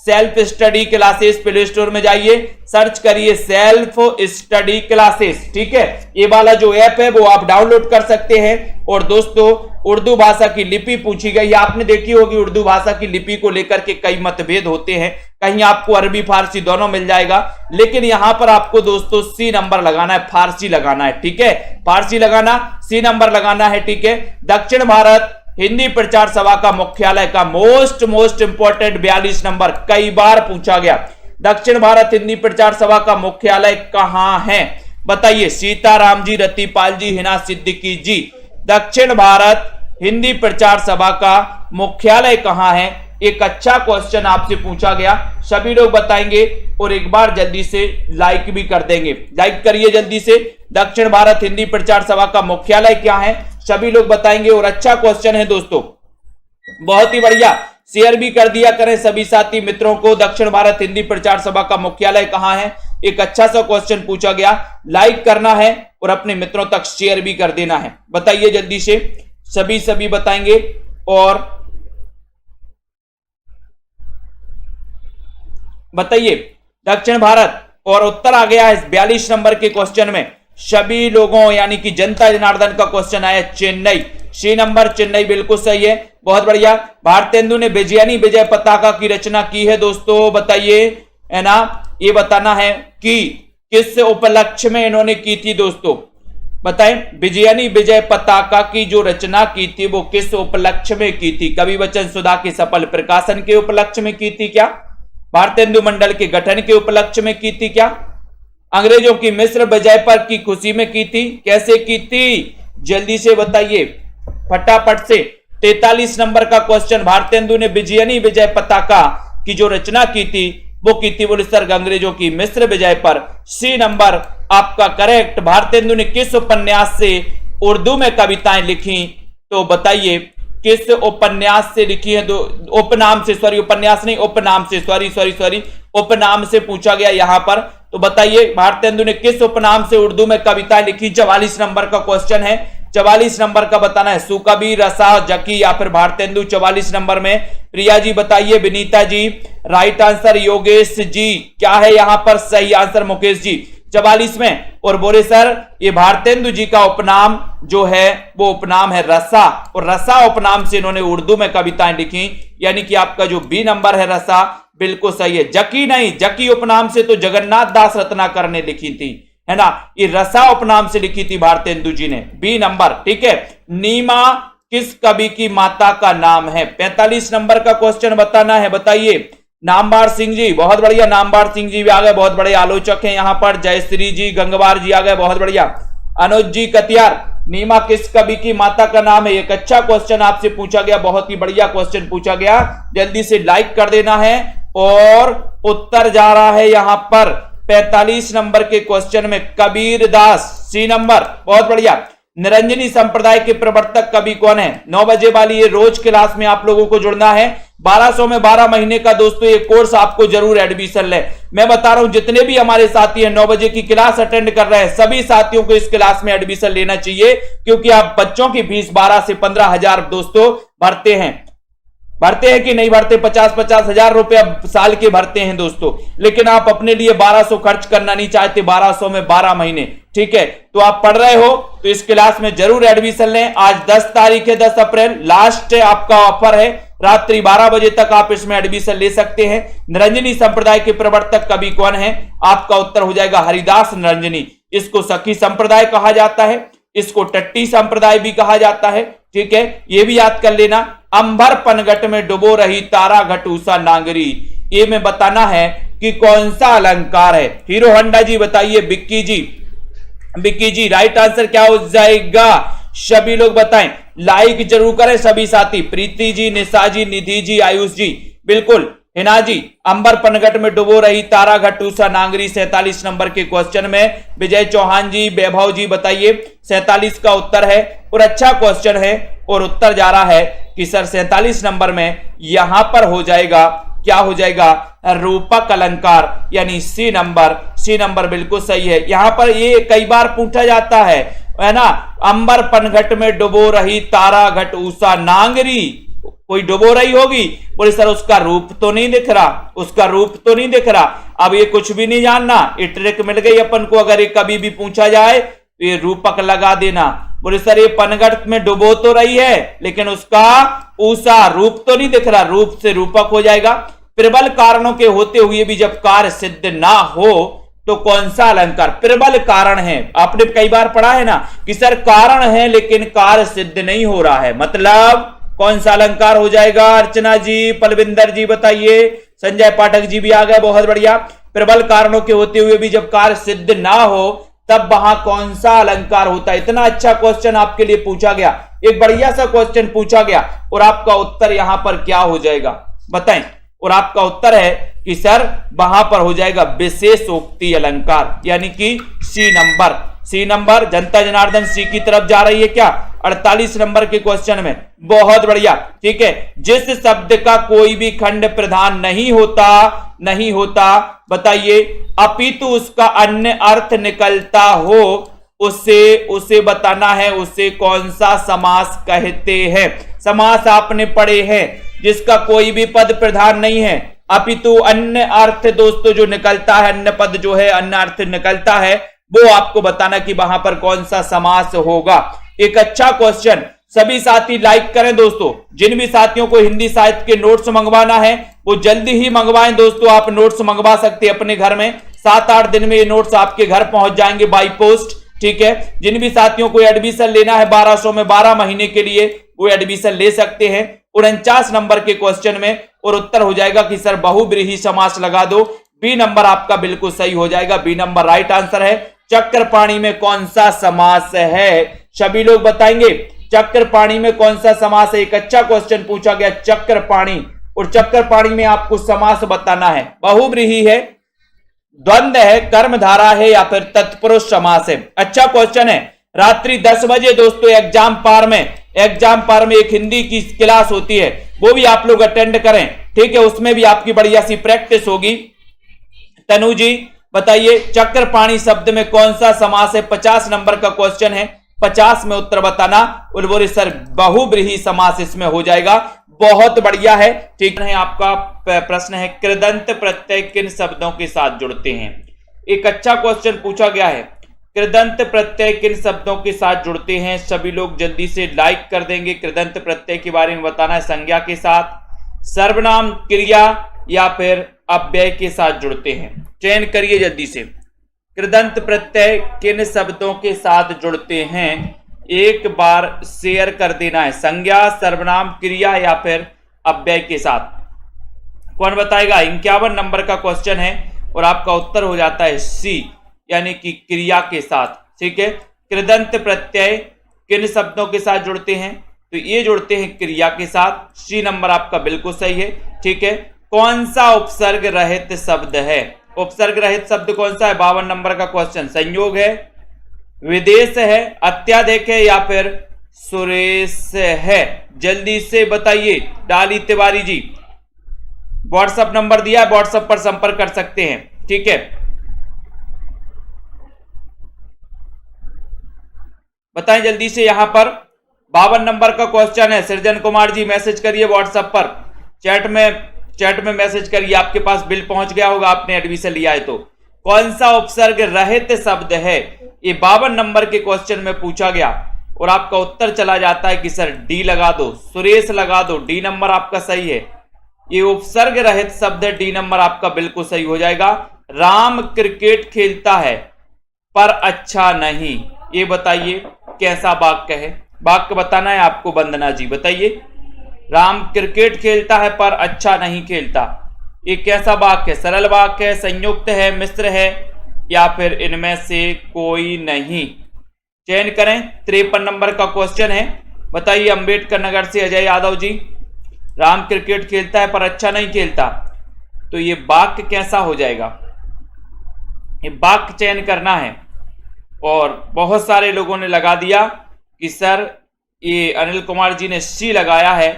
self study classes, play store में जाइए, सर्च करिए सेल्फ स्टडी क्लासेस, ठीक है। ये वाला जो ऐप है वो आप डाउनलोड कर सकते हैं। और दोस्तों उर्दू भाषा की लिपि पूछी गई, आपने देखी होगी उर्दू भाषा की लिपि को लेकर के कई मतभेद होते हैं, कहीं आपको अरबी फारसी दोनों मिल जाएगा, लेकिन यहां पर आपको दोस्तों सी नंबर लगाना है, फारसी लगाना है, ठीक है, फारसी लगाना, सी नंबर लगाना है, ठीक है। दक्षिण भारत हिंदी प्रचार सभा का मुख्यालय का मोस्ट इंपॉर्टेंट 42 नंबर कई बार पूछा गया। दक्षिण भारत हिंदी प्रचार सभा का मुख्यालय कहां है, बताइए। सीताराम जी, रतिपाल जी, हिना सिद्दीकी जी। दक्षिण भारत हिंदी प्रचार सभा का मुख्यालय कहां है, एक अच्छा क्वेश्चन आपसे पूछा गया, सभी लोग बताएंगे और एक बार जल्दी से लाइक भी कर देंगे, लाइक करिए जल्दी से। दक्षिण भारत हिंदी प्रचार सभा का मुख्यालय क्या है, सभी लोग बताएंगे और अच्छा क्वेश्चन है दोस्तों, बहुत ही बढ़िया। शेयर भी कर दिया करें सभी साथी मित्रों को। दक्षिण भारत हिंदी प्रचार सभा का मुख्यालय कहां है, एक अच्छा सा क्वेश्चन पूछा गया, लाइक करना है और अपने मित्रों तक शेयर भी कर देना है। बताइए जल्दी से, सभी बताएंगे। और बताइए दक्षिण भारत, और उत्तर आ गया है 42 नंबर के क्वेश्चन में सभी लोगों, यानी कि जनता जनार्दन का क्वेश्चन आया चेन्नई, सी नंबर चेन्नई, बिल्कुल सही है, बहुत बढ़िया। भारतेंदु ने विजयानी विजय पताका की रचना की है दोस्तों, बताइए, है ना, ये बताना है कि किस उपलक्ष्य में इन्होंने की थी दोस्तों, बताएं। विजयानी विजय पताका की जो रचना की थी वो किस उपलक्ष्य में की थी, कवि वचन सुधा के सफल प्रकाशन के उपलक्ष्य में की थी क्या, भारतेंदु मंडल के गठन के उपलक्ष्य में की थी क्या, अंग्रेजों की मिस्र विजय पर की खुशी में की थी, कैसे की थी, जल्दी से बताइए फटाफट से। 43 नंबर का क्वेश्चन, भारतेंदु ने विजयानी विजय पताका की जो रचना की थी वो की थी बुलसर्ग अंग्रेजों की मिस्र विजय पर, सी नंबर आपका करेक्ट। भारतेंदु ने किस उपन्यास से उर्दू में कविताएं लिखी, तो बताइए किस उपन्यास से लिखी है, उपनाम से, सॉरी उपन्यास नहीं, उपनाम से, सॉरी उपनाम से पूछा गया यहां पर, तो बताइए भारतेंदु ने किस उपनाम से उर्दू में कविताएं लिखी। 44 नंबर का क्वेश्चन है, 44 नंबर का बताना है, सुकवि, रसा, जकी या फिर भारतेंदु। 44 नंबर में प्रिया जी बताइए, विनीता जी, राइट आंसर योगेश जी, क्या है यहां पर सही आंसर, मुकेश जी 44 में। और बोले सर ये भारतेंदु जी का उपनाम जो है वो उपनाम है रसा, और रसा उपनाम से इन्होंने उर्दू में कविताएं लिखी, यानी कि आपका जो बी नंबर है रसा, बिल्कुल सही है। जकी नहीं, जकी उपनाम से तो जगन्नाथ दास रत्नाकर ने लिखी थी, है ना, ये रसा उपनाम से लिखी थी भारतेंदु जी ने, बी नंबर, ठीक है। नीमा किस कवि की माता का नाम है, 45 नंबर का क्वेश्चन बताना है, बताइए। नामवार सिंह जी, बहुत बढ़िया, नामवार सिंह जी भी आ गए, बहुत बड़े आलोचक हैं यहाँ पर। जयश्री जी, गंगवार जी आ गए, बहुत बढ़िया। अनुज जी कतियार, नीमा किस कवि की माता का नाम है, एक अच्छा क्वेश्चन आपसे पूछा गया, बहुत ही बढ़िया क्वेश्चन पूछा गया, जल्दी से लाइक कर देना है। और उत्तर जा रहा है यहां पर 45 नंबर के क्वेश्चन में कबीर दास, सी नंबर, बहुत बढ़िया। निरंजनी संप्रदाय के प्रवर्तक कवि कौन है, 9 बजे वाली ये रोज क्लास में आप लोगों को जुड़ना है। 1200 में 12 महीने का दोस्तों ये कोर्स आपको जरूर एडमिशन ले। मैं बता रहा हूं जितने भी हमारे साथी हैं 9 बजे की क्लास अटेंड कर रहे हैं, सभी साथियों को इस क्लास में एडमिशन लेना चाहिए, क्योंकि आप बच्चों की फीस 12 से 15 हजार दोस्तों भरते हैं कि नहीं भरते, 50-50 हजार रुपया साल के भरते हैं दोस्तों, लेकिन आप अपने लिए 1200 खर्च करना नहीं चाहते, 1200 में 12 महीने, ठीक है। तो आप पढ़ रहे हो तो इस क्लास में जरूर एडमिशन लें। आज 10 तारीख है, 10 अप्रैल लास्ट आपका ऑफर है, रात्रि 12 बजे तक आप इसमें एडमिशन ले सकते हैं। निरंजनी संप्रदाय के प्रवर्तक कवि कौन है, आपका उत्तर हो जाएगा हरिदास निरंजनी। इसको सखी संप्रदाय कहा जाता है, इसको टट्टी संप्रदाय भी कहा जाता है, ठीक है, ये भी याद कर लेना। अंबर पनघट में डुबो रही तारा घट उषा नांगरी, ये में बताना है कि कौन सा अलंकार है। हीरो होंडा जी बताइए, विक्की जी राइट आंसर क्या हो जाएगा, सभी लोग बताएं, लाइक जरूर करें सभी साथी। प्रीति जी, निशा जी, निधि जी, आयुष जी, बिल्कुल। हिना जी, अंबर पनघट में डुबो रही तारा घट उषा नांगरी 47 नंबर के क्वेश्चन में। विजय चौहान जी, वैभव जी बताइए, 47 का उत्तर है और अच्छा क्वेश्चन है। और उत्तर जा रहा है कि सर 47 नंबर में यहां पर हो जाएगा, क्या हो जाएगा, रूपक अलंकार, यानी सी नंबर बिल्कुल सही है। यहां पर ये कई बार पूछा जाता है ना, अंबर पनघट में डुबो रही तारा घट उषा नांगरी, कोई डुबो रही होगी। बोले सर उसका रूप तो नहीं दिख रहा, उसका रूप तो नहीं दिख रहा। अब ये कुछ भी नहीं जानना, ये ट्रिक मिल गई अपन को। अगर ये कभी भी पूछा जाए तो ये रूपक लगा देना। बोले सर ये पनघट में डुबो तो रही है लेकिन उसका ऊषा रूप तो नहीं दिख रहा, रूप से रूपक हो जाएगा। प्रबल कारणों के होते हुए भी जब कार्य सिद्ध ना हो तो कौन सा अलंकार प्रबल कारण है। आपने कई बार पढ़ा है ना कि सर कारण है लेकिन कार्य सिद्ध नहीं हो रहा है, मतलब कौन सा अलंकार हो जाएगा। अर्चना जी, पलविंदर जी बताइए, संजय पाठक जी भी आ गए, बहुत बढ़िया। प्रबल कारणों के होते हुए भी जब कार्य सिद्ध ना हो तब वहां कौन सा अलंकार होता है। इतना अच्छा क्वेश्चन आपके लिए पूछा गया, एक बढ़िया सा क्वेश्चन पूछा गया और आपका उत्तर यहां पर क्या हो जाएगा बताएं। और आपका उत्तर है कि सर वहां पर हो जाएगा विशेषोक्ति अलंकार, यानी कि सी नंबर। सी नंबर, जनता जनार्दन सी की तरफ जा रही है क्या 48 नंबर के क्वेश्चन में। बहुत बढ़िया, ठीक है। जिस शब्द का कोई भी खंड प्रधान नहीं होता बताइए, अपितु उसका अन्य अर्थ निकलता हो, उसे बताना है, उसे कौन सा समास कहते हैं। समास आपने पढ़े हैं, जिसका कोई भी पद प्रधान नहीं है अपितु अन्य अर्थ दोस्तों जो निकलता है, अन्य पद जो है अन्य अर्थ निकलता है, वो आपको बताना कि वहां पर कौन सा समास होगा। एक अच्छा क्वेश्चन, सभी साथी लाइक करें दोस्तों। जिन भी साथियों को हिंदी साहित्य के नोट्स मंगवाना है वो जल्दी ही मंगवाएं दोस्तों। आप नोट्स मंगवा सकते हैं अपने घर में, 7-8 दिन में ये नोट्स आपके घर पहुंच जाएंगे बाई पोस्ट, ठीक है। जिन भी साथियों को एडमिशन लेना है 1200 में 12 महीने के लिए, वो एडमिशन ले सकते हैं 49 नंबर के क्वेश्चन में। और उत्तर हो जाएगा कि सर बहुब्रीहि समास लगा दो। बी नंबर आपका बिल्कुल सही हो जाएगा, बी नंबर राइट आंसर है। चक्रपाणी में कौन सा समास है, सभी लोग बताएंगे चक्रपाणी में कौन सा समास है। एक अच्छा क्वेश्चन पूछा गया चक्रपाणी, और चक्रपाणी में आपको समास बताना है। बहुब्रीहि है, द्वंद्व है, कर्मधारा है या फिर तत्पुरुष समास है। अच्छा क्वेश्चन है। रात्रि 10 बजे दोस्तों एग्जाम पार में एक हिंदी की क्लास होती है, वो भी आप लोग अटेंड करें, ठीक है। उसमें भी आपकी बढ़िया सी प्रैक्टिस होगी। तनु जी बताइए चक्रपाणी शब्द में कौन सा समास है। 50 नंबर का क्वेश्चन है, 50 में उत्तर बताना। और बोले सर बहुब्रीहि समास इसमें हो जाएगा। बहुत बढ़िया है, ठीक है। आपका प्रश्न है कृदंत प्रत्यय किन शब्दों के साथ जुड़ते हैं। एक अच्छा क्वेश्चन पूछा गया है, कृदंत प्रत्यय किन शब्दों के साथ जुड़ते हैं। सभी लोग जल्दी से लाइक कर देंगे। कृदंत प्रत्यय के बारे में बताना है, संज्ञा के साथ, सर्वनाम, क्रिया या फिर अव्यय के साथ जुड़ते हैं। चयन करिए जल्दी से। कृदंत प्रत्यय किन शब्दों के साथ जुड़ते हैं, एक बार शेयर कर देना है। संज्ञा, सर्वनाम, क्रिया या फिर अव्यय के साथ। कौन बताएगा। 51 नंबर का क्वेश्चन है और आपका उत्तर हो जाता है सी, यानी कि क्रिया के साथ, ठीक है। कृदंत प्रत्यय किन शब्दों के साथ जुड़ते हैं, तो ये जुड़ते हैं क्रिया के साथ। सी नंबर आपका बिल्कुल सही है, ठीक है। कौन सा उपसर्ग रहित शब्द है। उपसर्ग रहित शब्द कौन सा है। 52 नंबर का क्वेश्चन। संयोग है, विदेश है, अत्याधिक है या फिर सुरेश है। जल्दी से बताइए। डाली तिवारी जी व्हाट्सएप नंबर दिया है, व्हाट्सएप पर संपर्क कर सकते हैं, ठीक है। बताएं जल्दी से। यहां पर 52 नंबर का क्वेश्चन है। सृजन कुमार जी मैसेज करिए व्हाट्सएप पर, चैट में मैसेज करिए। आपके पास बिल पहुंच गया होगा, आपने एडमिशन लिया है तो। कौन सा उपसर्ग रहित शब्द है, ये 52 नंबर के क्वेश्चन में पूछा गया और आपका उत्तर चला जाता है कि सर डी लगा दो, सुरेश लगा दो। डी नंबर आपका सही है, ये उपसर्ग रहित शब्द है। डी नंबर आपका बिल्कुल सही हो जाएगा। राम क्रिकेट खेलता है पर अच्छा नहीं, ये बताइए कैसा वाक्य है। वाक्य बताना है आपको। वंदना जी बताइए। राम क्रिकेट खेलता है पर अच्छा नहीं खेलता, ये कैसा वाक्य है। सरल वाक्य है, संयुक्त है, मिश्र है या फिर इनमें से कोई नहीं। चयन करें। 53 नंबर का क्वेश्चन है। बताइए अंबेडकर नगर से अजय यादव जी। राम क्रिकेट खेलता है पर अच्छा नहीं खेलता, तो ये वाक्य कैसा हो जाएगा, ये वाक्य चयन करना है। और बहुत सारे लोगों ने लगा दिया कि सर ये अनिल कुमार जी ने सी लगाया है,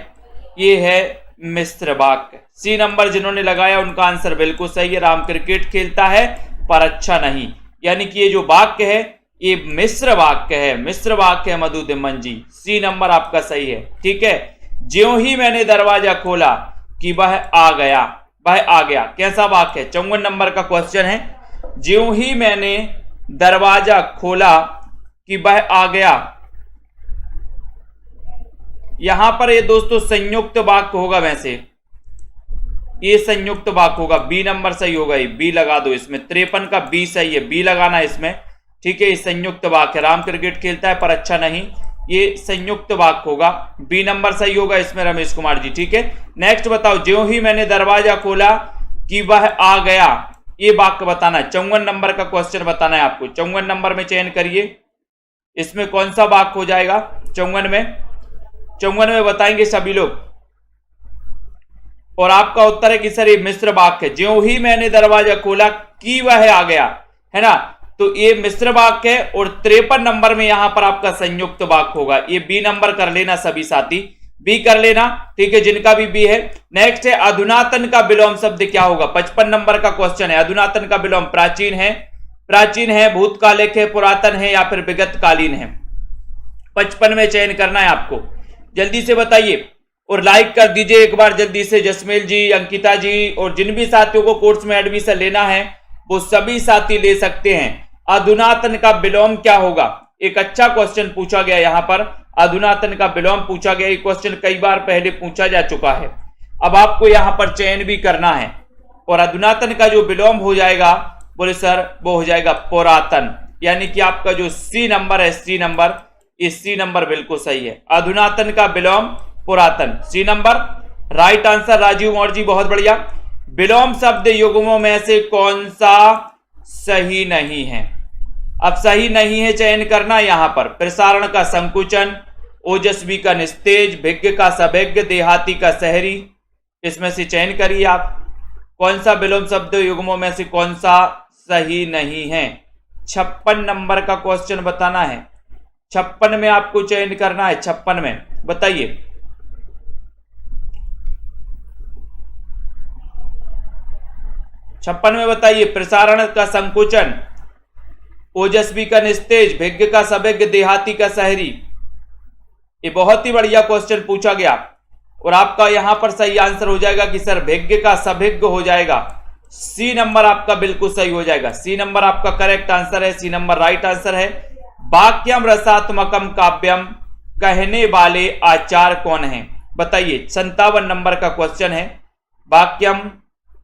ये है मिश्र वाक्य। सी नंबर जिन्होंने लगाया उनका आंसर बिल्कुल सही है। राम क्रिकेट खेलता है पर अच्छा नहीं, यानी कि ये जो वाक्य है ये मिश्र वाक्य है। मिश्र वाक्य है मधु दिमन जी। सी नंबर आपका सही है, ठीक है। ज्यों ही मैंने दरवाजा खोला कि वह आ गया, वह आ गया। कैसा वाक्य है? 54 नंबर का क्वेश्चन है। ज्यों ही मैंने दरवाजा खोला कि वह आ गया। यहां पर ये दोस्तों संयुक्त वाक्य होगा, वैसे ये संयुक्त वाक्य होगा। बी नंबर सही होगा, ये बी लगा दो इसमें। 53 का बी सही है, बी लगाना इसमें, ठीक है। ये संयुक्त वाक्य, राम क्रिकेट खेलता है पर अच्छा नहीं, ये संयुक्त वाक्य होगा। बी नंबर सही होगा इसमें रमेश कुमार जी, ठीक है। नेक्स्ट बताओ, ज्यों ही मैंने दरवाजा खोला कि वह आ गया, ये वाक्य बताना है। 54 नंबर का क्वेश्चन बताना है आपको। 54 नंबर में चयन करिए, इसमें कौन सा वाक्य हो जाएगा? 54 में बताएंगे सभी लोग। और आपका उत्तर है कि सर ये मिश्र वाक्य है। ज्यों ही मैंने दरवाजा खोला कि वह आ गया, है ना, तो ये मिश्र वाक्य है। और 53 नंबर में यहां पर आपका संयुक्त वाक्य होगा। ये बी नंबर कर लेना सभी साथी, बी कर लेना, ठीक है, जिनका भी बी है। नेक्स्ट है अधुनातन का विलोम शब्द क्या होगा? 55 नंबर का क्वेश्चन है। अधुनातन का विलोम प्राचीन है, प्राचीन है, भूतकालिक है, पुरातन है या फिर विगतकालीन है। 55 में चयन करना है आपको, जल्दी से बताइए। और लाइक कर दीजिए एक बार जल्दी से, जसमेल जी, अंकिता जी, और जिन भी साथियों को कोर्स में एडमिशन लेना है वो सभी साथी ले सकते हैं। अधुनातन का विलोम क्या होगा? एक अच्छा क्वेश्चन पूछा गया यहां पर, अधुनातन का विलोम पूछा गया। ये क्वेश्चन कई बार पहले पूछा जा चुका है। अब आपको यहां पर चयन भी करना है। और अधुनातन का जो विलोम हो जाएगा, बोले सर वो हो जाएगा पुरातन, यानी कि आपका जो सी नंबर है, सी नंबर, इस सी नंबर बिल्कुल सही है। अधुनातन का विलोम पुरातन, C number right answer. Rajiv Maurya ji बहुत बढ़िया। विलोम शब्द युग्मों में से कौन सा सही नहीं है? अब सही नहीं है चयन करना यहां पर। प्रसारण का संकुचन, ओजस्वी का निस्तेज, भिज्ञ का सभिज्ञ, देहाती का शहरी, इसमें से चयन करिए आप। कौन सा विलोम शब्द युग्मों में से कौन सा सही नहीं है? 56 नंबर का क्वेश्चन बताना है। 56 में आपको चयन करना है। 56 में बताइए। छप्पन में बताइए। प्रसारण का संकुचन, ओजस्वी का निस्तेज, भिज्ञ का सभिज्ञ, देहाती का शहरी। ये बहुत ही बढ़िया क्वेश्चन पूछा गया। और आपका यहां पर सही आंसर हो जाएगा कि सर भिज्ञ का सभिज्ञ हो जाएगा। सी नंबर आपका बिल्कुल सही हो जाएगा। सी नंबर आपका करेक्ट आंसर है, सी नंबर राइट आंसर है। वाक्यम रसात्मकम काव्यम कहने वाले आचार्य कौन है? बताइए। 57 नंबर का क्वेश्चन है। वाक्यम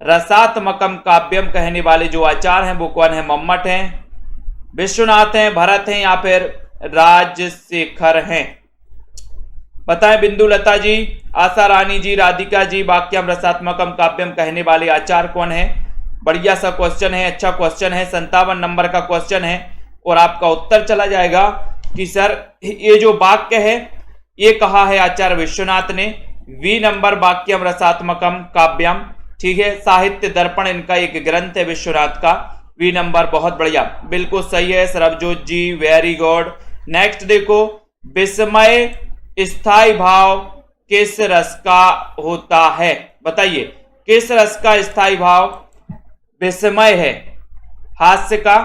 रसात्मकम काव्यम कहने वाले जो आचार्य हैं वो कौन है? मम्मट हैं, विश्वनाथ हैं, भरत हैं या फिर राजशेखर हैं? बताएं बिंदु लता जी, आशा रानी जी, राधिका जी। वाक्यम रसात्मकम काव्यम कहने वाले आचार्य कौन है? बढ़िया सा क्वेश्चन है, अच्छा क्वेश्चन है। 57 नंबर का क्वेश्चन है। और आपका उत्तर चला जाएगा कि सर ये जो वाक्य है ये कहा है आचार्य विश्वनाथ ने। वी नंबर वाक्यम रसात्मकम काव्यम, ठीक है। साहित्य दर्पण इनका एक ग्रंथ है विश्वनाथ का। वी नंबर बहुत बढ़िया, बिल्कुल सही है सरबजोत जी, वेरी गुड। नेक्स्ट देखो, विस्मय स्थायी भाव किस रस का होता है? बताइए। किस रस का स्थायी भाव विस्मय है? हास्य का,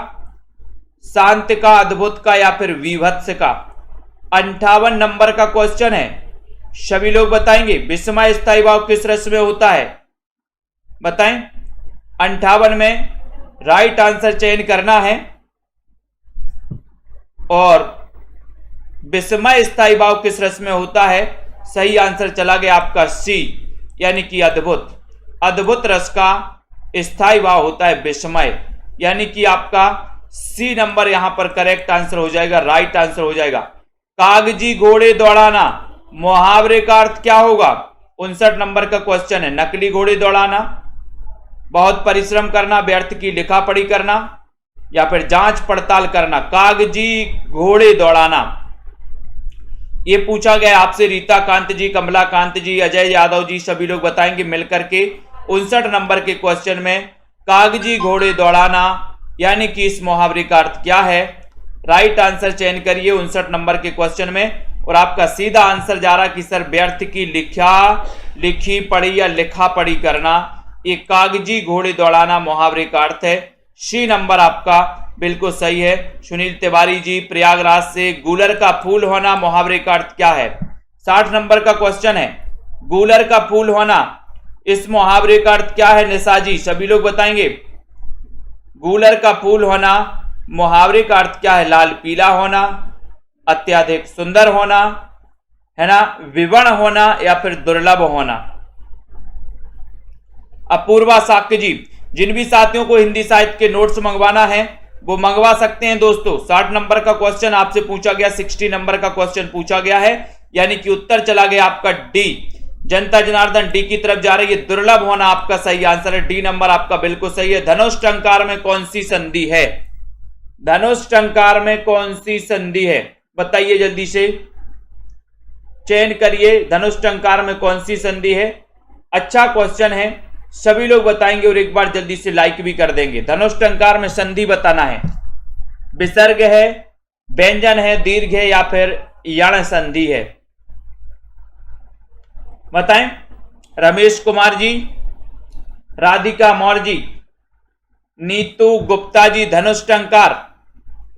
शांत का, अद्भुत का या फिर विभत्स का? 58 नंबर का क्वेश्चन है, सभी लोग बताएंगे। विस्मय स्थायी भाव किस रस में होता है? बताएं। 58 में राइट आंसर चयन करना है। और विस्मय स्थायी भाव किस रस में होता है? सही आंसर चला गया आपका सी, यानी कि अद्भुत। अद्भुत रस का स्थायी भाव होता है विस्मय, यानी कि आपका सी नंबर यहां पर करेक्ट आंसर हो जाएगा, राइट आंसर हो जाएगा। कागजी घोड़े दौड़ाना मुहावरे का अर्थ क्या होगा? 59 नंबर का क्वेश्चन है। नकली घोड़े दौड़ाना, बहुत परिश्रम करना, व्यर्थ की लिखा पढ़ी करना या फिर जांच पड़ताल करना। कागजी घोड़े दौड़ाना, ये पूछा गया आपसे। रीता कांत जी, कमला कांत जी, अजय यादव जी, सभी लोग बताएंगे मिलकर के 59 नंबर के क्वेश्चन में कागजी घोड़े दौड़ाना यानी कि इस मुहावरे का अर्थ क्या है? राइट आंसर चयन करिए 59 नंबर के क्वेश्चन में। और आपका सीधा आंसर जा रहा कि सर व्यर्थ की लिखी पढ़ी या लिखा पढ़ी करना, ये कागजी घोड़े दौड़ाना मुहावरे का अर्थ है। सी नंबर आपका बिल्कुल सही है। सुनील तिवारी जी प्रयागराज से, गुलर का फूल होना मुहावरे का अर्थ क्या है? 60 नंबर का क्वेश्चन है। गूलर का फूल होना, इस मुहावरे का अर्थ क्या है निशा जी? सभी लोग बताएंगे। गूलर का फूल होना मुहावरे का अर्थ क्या है? लाल पीला होना, अत्यधिक सुंदर होना, है ना, विवर्ण होना या फिर दुर्लभ होना। अपूर्वा साक्य जी, जिन भी साथियों को हिंदी साहित्य के नोट्स मंगवाना है वो मंगवा सकते हैं दोस्तों। 60 नंबर का क्वेश्चन आपसे पूछा गया, 60 नंबर का क्वेश्चन पूछा गया है, यानी कि उत्तर चला गया आपका डी। जनता जनार्दन डी की तरफ जा रही है। दुर्लभ होना आपका सही आंसर है, डी नंबर आपका बिल्कुल सही है। धनुष टंकार में कौन सी संधि है? धनुष टंकार में कौन सी संधि है? बताइए जल्दी से, चयन करिए। धनुष टंकार में कौन सी संधि है? अच्छा क्वेश्चन है, सभी लोग बताएंगे और एक बार जल्दी से लाइक भी कर देंगे। धनुष टंकार में संधि बताना है। विसर्ग है, व्यंजन है, दीर्घ है या फिर यण संधि है? बताएं। रमेश कुमार जी, राधिका मौर्य जी, नीतू गुप्ता जी, धनुष टंकार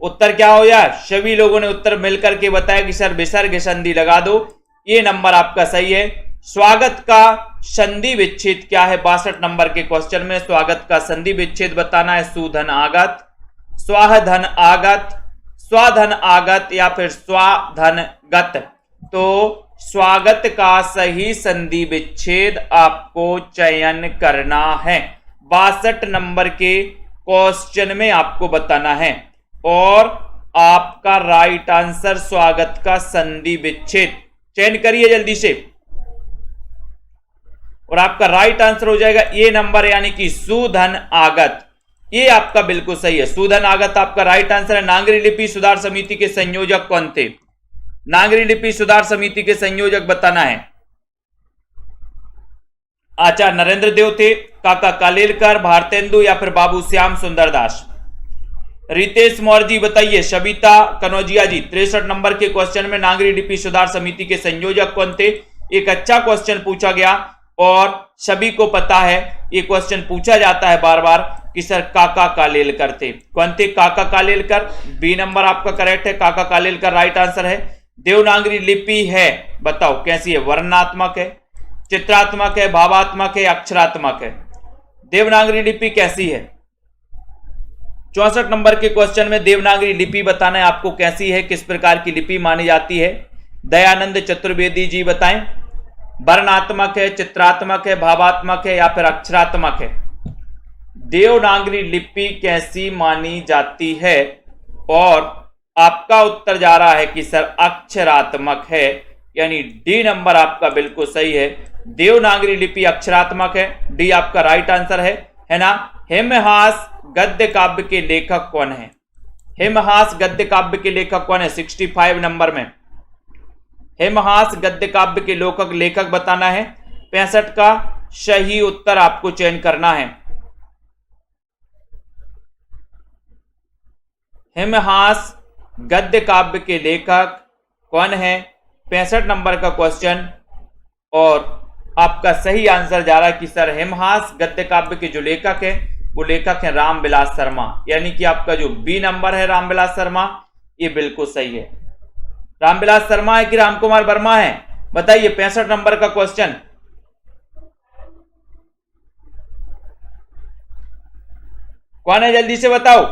उत्तर क्या हो जाए? सभी लोगों ने उत्तर मिलकर के बताया कि सर विसर्ग संधि लगा दो, ये नंबर आपका सही है। स्वागत का संधि विच्छेद क्या है? 62 नंबर के क्वेश्चन में स्वागत का संधि विच्छेद बताना है। सुधन आगत, स्वाधन आगत, स्वाधन आगत या फिर स्वाधन गत। तो स्वागत का सही संधि विच्छेद आपको चयन करना है। 62 नंबर के क्वेश्चन में आपको बताना है और आपका राइट आंसर स्वागत का संधि विच्छेद। चयन करिए जल्दी से और आपका राइट आंसर हो जाएगा ए नंबर, यानी कि सुधन आगत। ये आपका बिल्कुल सही है, सुधन आगत आपका राइट आंसर है। नागरी लिपि सुधार समिति के संयोजक कौन थे? नागरी लिपि सुधार समिति के संयोजक बताना है। आचार्य नरेंद्र देव थे, काका कालेलकर, भारतेंदु या फिर बाबू श्याम सुंदर दास? रितेश मौर्य जी बताइए। सविता कनौजिया जी, 63 नंबर के क्वेश्चन में नागरी लिपि सुधार समिति के संयोजक कौन थे? एक अच्छा क्वेश्चन पूछा गया और सभी को पता है, ये क्वेश्चन पूछा जाता है बार बार कि सर काका कालेलकर थे। कौन थे? काका कालेलकर। बी नंबर आपका करेक्ट है, काका कालेलकर राइट आंसर है। देवनागरी लिपि है, बताओ कैसी है? वर्णनात्मक है, चित्रात्मक है, भावात्मक है, अक्षरात्मक है? देवनागरी लिपि कैसी है? 64 नंबर के क्वेश्चन में देवनागरी लिपि बताना है आपको कैसी है, किस प्रकार की लिपि मानी जाती है? दयानंद चतुर्वेदी जी बताएं। वर्णात्मक है, चित्रात्मक है, भावात्मक है या फिर अक्षरात्मक है? देवनागरी लिपि कैसी मानी जाती है? और आपका उत्तर जा रहा है कि सर अक्षरात्मक है, यानी डी नंबर आपका बिल्कुल सही है। देवनागरी लिपि अक्षरात्मक है, डी आपका राइट आंसर है ना। हिमहास गद्य काव्य के लेखक कौन है? हिमहास गद्य काव्य के लेखक कौन है? 65 नंबर में हिमहास गद्य काव्य के लेखक बताना है। 65 का सही उत्तर आपको चयन करना है। हिमहास गद्य काव्य के लेखक कौन है? 65 नंबर का क्वेश्चन और आपका सही आंसर जा रहा है कि सर हिमहास गद्य काव्य के जो लेखक है वो लेखक है रामविलास शर्मा, यानी कि आपका जो बी नंबर है रामविलास शर्मा, ये बिल्कुल सही है। रामविलास शर्मा है कि रामकुमार वर्मा है? बताइए 65 नंबर का क्वेश्चन। कौन है जल्दी से बताओ।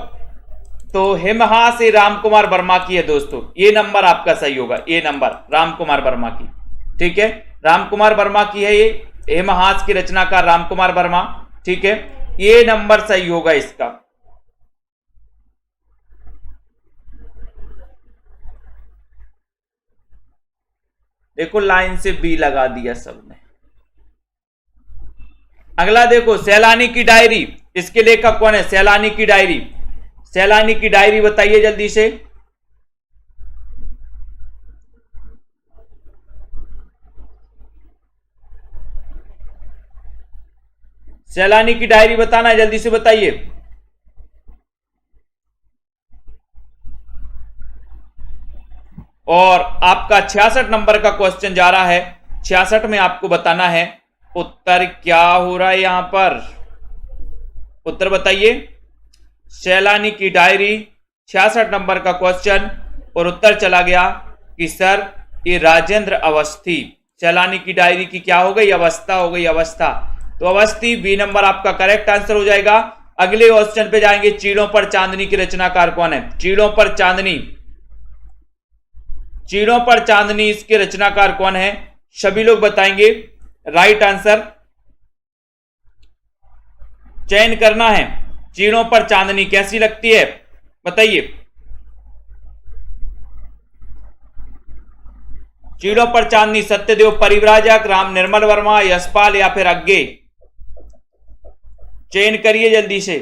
तो हिमहास ये रामकुमार वर्मा की है दोस्तों, ये नंबर आपका सही होगा, ये नंबर रामकुमार वर्मा की। ठीक है, रामकुमार वर्मा की है ये, हिमहास की रचनाकार रामकुमार वर्मा। ठीक है, ये नंबर सही होगा इसका। देखो लाइन से बी लगा दिया सबने। अगला देखो सैलानी की डायरी, इसके लेखक कौन है? सैलानी की डायरी, सैलानी की डायरी बताइए जल्दी से। सैलानी की डायरी बताना है, जल्दी से बताइए। और आपका 66 नंबर का क्वेश्चन जा रहा है। 66 में आपको बताना है उत्तर क्या हो रहा है यहां पर, उत्तर बताइए। सैलानी की डायरी 66 नंबर का क्वेश्चन और उत्तर चला गया कि सर ये राजेंद्र अवस्थी चलानी की डायरी की क्या हो गई, अवस्था हो गई, अवस्था। तो अवस्थी बी नंबर आपका करेक्ट आंसर हो जाएगा। अगले क्वेश्चन पे जाएंगे, चीड़ों पर चांदनी की रचनाकार कौन है? चीड़ों पर चांदनी, चीड़ों पर चांदनी इसके रचनाकार कौन है? सभी लोग बताएंगे। राइट आंसर चयन करना है। चीड़ों पर चांदनी कैसी लगती है बताइए। चीड़ों पर चांदनी सत्यदेव परिव्राजक, राम निर्मल वर्मा, यशपाल या फिर अज्ञे? चयन करिए जल्दी से।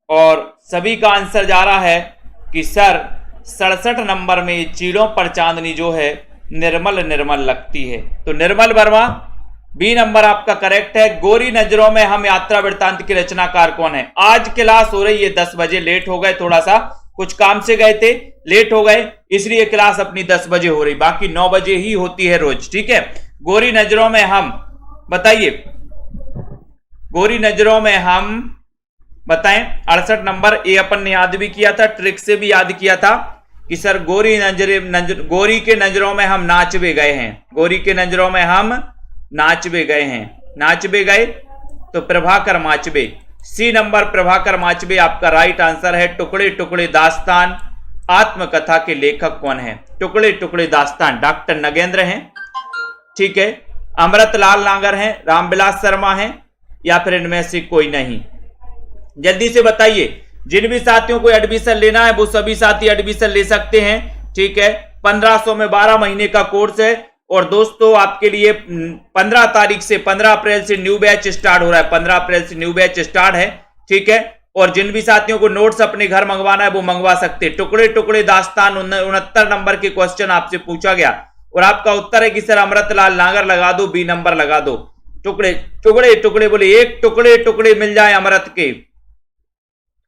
और सभी का आंसर जा रहा है कि सर 67 नंबर में चीड़ों पर चांदनी जो है निर्मल निर्मल लगती है। तो निर्मल वर्मा बी नंबर आपका करेक्ट है। गोरी नजरों में हम यात्रा वृत्तांत की रचनाकार कौन है? आज क्लास हो रही है 10 बजे, लेट हो गए, थोड़ा सा कुछ काम से गए थे, लेट हो गए, इसलिए क्लास अपनी 10 बजे हो रही, बाकी 9 बजे ही होती है रोज, ठीक है। गोरी नजरों में हम बताइए, गोरी नजरों में हम बताएं 68 नंबर। ये अपन ने याद भी किया था, ट्रिक से भी याद किया था कि सर गोरी गोरी के नजरों में हम नाच भी गए हैं, गोरी के नजरों में हम नाच भी गए हैं, नाच भी गए तो प्रभाकर माचबे। सी नंबर प्रभाकर माचबे आपका राइट आंसर है। टुकड़े टुकड़े दास्तान आत्मकथा के लेखक कौन है? टुकड़े टुकड़े दास्तान डॉक्टर नगेंद्र हैं, ठीक है, अमृतलाल नागर हैं, रामविलास शर्मा हैं, या फिर इनमें से कोई नहीं? जल्दी से बताइए। जिन भी साथियों को एडमिशन लेना है वो सभी साथी एडमिशन ले सकते हैं, ठीक है। 1500 में 12 महीने का कोर्स है। और दोस्तों आपके लिए 15 तारीख से 15 अप्रैल से न्यू बैच स्टार्ट हो रहा है, 15 अप्रैल से न्यू बैच स्टार्ट है, ठीक है। और जिन भी साथियों को नोट्स अपने घर मंगवाना है वो मंगवा सकते हैं। टुकड़े टुकड़े दास्तान 69 नंबर के क्वेश्चन आपसे पूछा गया और आपका उत्तर है कि सर अमृतलाल नागर लगा दो, बी नंबर लगा दो। टुकड़े टुकड़े टुकड़े बोले एक टुकड़े टुकड़े मिल जाए अमृत के,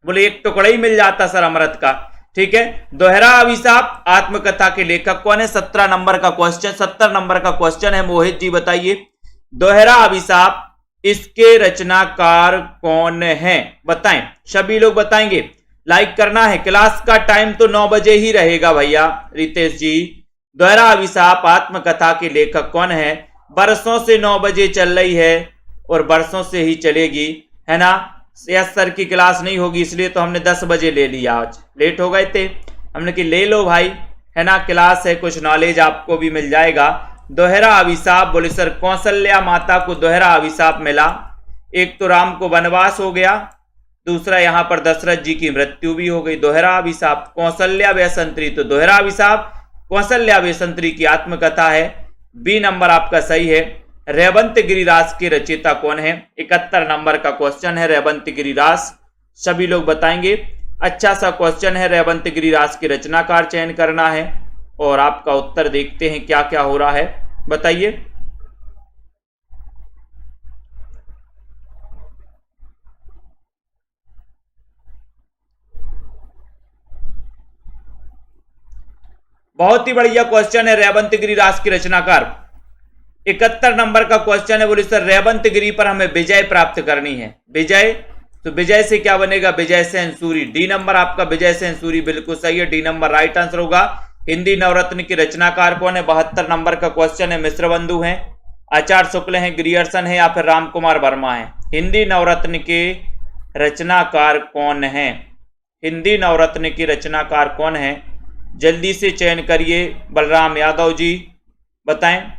बोले एक टुकड़ा ही मिल जाता सर अमृत का, ठीक है। दोहरा अभिशाप आत्मकथा के लेखक कौन है? 17 नंबर का क्वेश्चन, 70 नंबर का क्वेश्चन है। मोहित जी बताइए, दोहरा अभिशाप इसके रचनाकार कौन है? बताएं, सभी लोग बताएंगे। लाइक करना है। क्लास का टाइम तो 9 बजे ही रहेगा भैया। रितेश जी, दोहरा अभिशाप आत्मकथा के लेखक कौन है? बरसों से 9 बजे चल रही है और बरसों से ही चलेगी, है ना। यस सर की क्लास नहीं होगी इसलिए तो हमने 10 बजे ले लिया, आज लेट हो गए थे, हमने कि ले लो भाई, है ना, क्लास है, कुछ नॉलेज आपको भी मिल जाएगा। दोहरा अभिशाप, बोले सर कौशल्या माता को दोहरा अभिशाप मिला। एक तो राम को वनवास हो गया, दूसरा यहां पर दशरथ जी की मृत्यु भी हो गई। दोहरा अभिशाप कौशल्या वैसंतरी, तो दोहरा अभिशाप कौशल्या वैसंतरी की आत्मकथा है। बी नंबर आपका सही है। रेवंत गिरिराज के रचयिता कौन है? 71 नंबर का क्वेश्चन है, रेवंत गिरिराज। सभी लोग बताएंगे। अच्छा सा क्वेश्चन है, रेवंत गिरिराज के रचनाकार चयन करना है और आपका उत्तर देखते हैं क्या क्या हो रहा है, बताइए। बहुत ही बढ़िया क्वेश्चन है, रेवंत गिरिराज की रचनाकार। 71 नंबर का क्वेश्चन है, बोले सर रेवंत गिरी पर हमें विजय प्राप्त करनी है। विजय, तो विजय से क्या बनेगा? विजय सेन सूरी। डी नंबर आपका विजय सेन सूरी बिल्कुल सही है, डी नंबर राइट आंसर होगा। हिंदी नवरत्न के रचनाकार कौन है? 72 नंबर का क्वेश्चन है। मिश्र बंधु हैं, आचार्य शुक्ल हैं, ग्रियर्सन है या फिर राम कुमार वर्मा है? हिंदी नवरत्न के रचनाकार कौन है? हिंदी नवरत्न के रचनाकार कौन है? जल्दी से चयन करिए। बलराम यादव जी बताएं।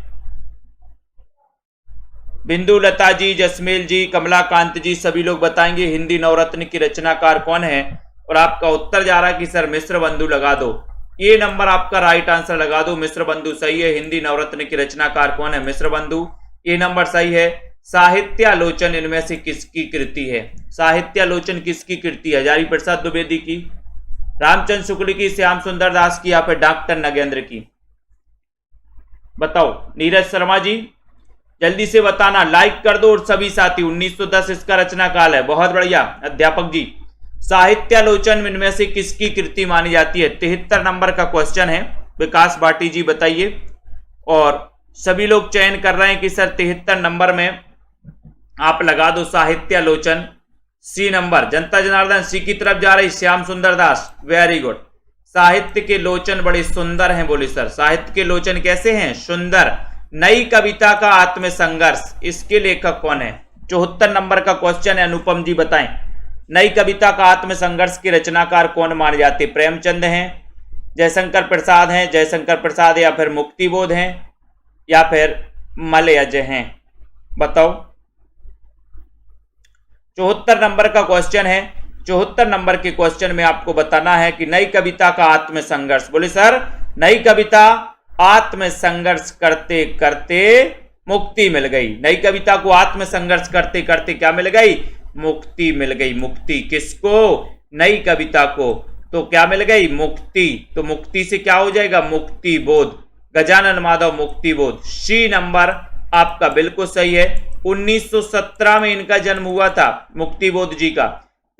बिंदु लता जी, जसमेल जी, कमलाकांत जी, सभी लोग बताएंगे हिंदी नवरत्न की रचनाकार कौन है। और आपका उत्तर जा रहा है कि सर मिश्र बंधु लगा दो। ये नंबर आपका राइट आंसर लगा दो, मिश्र बंधु सही है। हिंदी नवरत्न की रचनाकार कौन है? मिश्र बंधु, ये नंबर सही है। साहित्यालोचन इनमें से किसकी कृति है? साहित्यालोचन किसकी कृति है? हजारी प्रसाद द्विवेदी की, रामचंद्र शुक्ल की, श्याम सुंदर दास की या फिर डॉक्टर नगेंद्र की? बताओ नीरज शर्मा जी, जल्दी से बताना, लाइक कर दो। और सभी साथी 1910 इसका रचना काल है। बहुत बढ़िया अध्यापक जी। साहित्यालोचन इनमें से किसकी कृति मानी जाती है? 73 नंबर का क्वेश्चन है। विकास भाटी जी बताइए। और सभी लोग चयन कर रहे हैं कि सर 73 नंबर में आप लगा दो साहित्यालोचन। सी नंबर। जनता जनार्दन सी की तरफ जा रही श्याम सुंदर दास, वेरी गुड। साहित्य के लोचन बड़े सुंदर हैं, बोले सर साहित्य के लोचन कैसे हैं? सुंदर। नई कविता का आत्मसंघर्ष, इसके लेखक कौन है? 74 नंबर का क्वेश्चन है, अनुपम जी बताएं। नई कविता का आत्मसंघर्ष के रचनाकार कौन माने जाते? प्रेमचंद हैं, जयशंकर प्रसाद हैं, जयशंकर प्रसाद या फिर मुक्तिबोध हैं या फिर मलयज हैं? बताओ। 74 नंबर का क्वेश्चन है। 74 नंबर के क्वेश्चन में आपको बताना है कि नई कविता का आत्मसंघर्ष। बोले सर नई कविता आत्मसंघर्ष करते करते मुक्ति मिल गई। नई कविता को आत्मसंघर्ष करते करते क्या मिल गई? मुक्ति मिल गई। मुक्ति किसको? नई कविता को। तो क्या मिल गई? मुक्ति। तो मुक्ति से क्या हो जाएगा? मुक्ति बोध। गजानन माधव मुक्ति बोध। सी नंबर आपका बिल्कुल सही है। 1917 में इनका जन्म हुआ था, मुक्ति बोध जी का।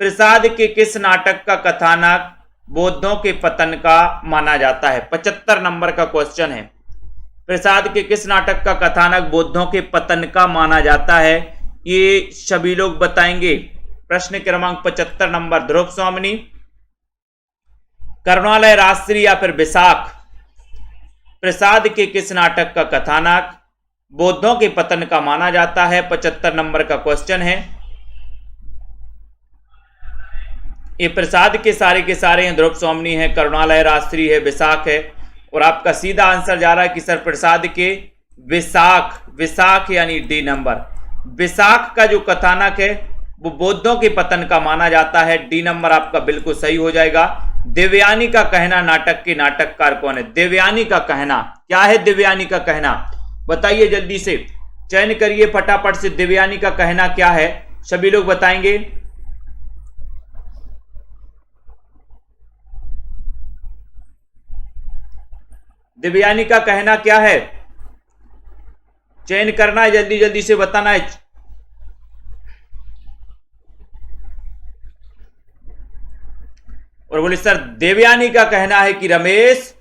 प्रसाद के किस नाटक का कथानक बौद्धों के पतन का माना जाता है? 75 नंबर का क्वेश्चन है। प्रसाद के किस नाटक का कथानक बौद्धों के पतन का माना जाता है? ये सभी लोग बताएंगे। प्रश्न क्रमांक 75 नंबर। ध्रुव स्वामिनी, करुणालय राजश्री या फिर विशाख, प्रसाद के किस नाटक का कथानक बौद्धों के पतन का माना जाता है? 75 नंबर का क्वेश्चन है। ये प्रसाद के सारे हैं, ध्रुव स्वामिनी है, करुणालय राजश्री है, विशाख है। और आपका सीधा आंसर जा रहा है कि सर प्रसाद के विशाख, विशाख यानी डी नंबर। विशाख का जो कथानक है वो बौद्धों के पतन का माना जाता है। डी नंबर आपका बिल्कुल सही हो जाएगा। देवयानी का कहना नाटक के नाटककार कौन है? देवयानी का कहना क्या है? देवयानी का कहना बताइए, जल्दी से चयन करिए फटाफट से। देवयानी का कहना क्या है? सभी लोग बताएंगे। देवयानी का कहना क्या है? चयन करना है, जल्दी जल्दी से बताना है। और बोले सर देवयानी का कहना है कि रमेश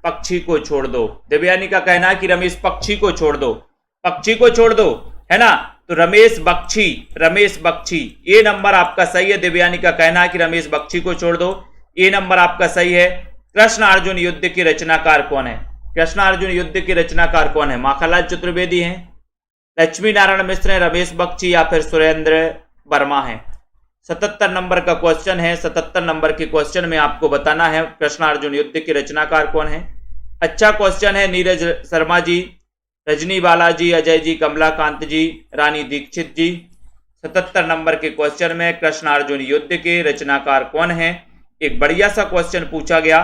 पक्षी को छोड़ दो। देवयानी का कहना है कि रमेश पक्षी को छोड़ दो, पक्षी को छोड़ दो, है ना? तो रमेश बख्शी, रमेश बख्शी, ये नंबर आपका सही है। देवयानी का कहना है कि रमेश बख्शी को छोड़ दो, ये नंबर आपका सही है। कृष्ण अर्जुन युद्ध के रचनाकार कौन है? कृष्ण अर्जुन युद्ध के रचनाकार कौन है? माखनलाल चतुर्वेदी हैं, लक्ष्मी नारायण मिश्र हैं, रमेश बख्शी या फिर सुरेंद्र वर्मा हैं? 77 नंबर का क्वेश्चन है। 77 नंबर के क्वेश्चन में आपको बताना है कृष्ण अर्जुन युद्ध के रचनाकार कौन है। अच्छा क्वेश्चन है। नीरज शर्मा जी, रजनी बालाजी, अजय जी, कमलाकांत जी, रानी दीक्षित जी। 77 नंबर के क्वेश्चन में कृष्ण अर्जुन युद्ध के रचनाकार कौन है? एक बढ़िया सा क्वेश्चन पूछा गया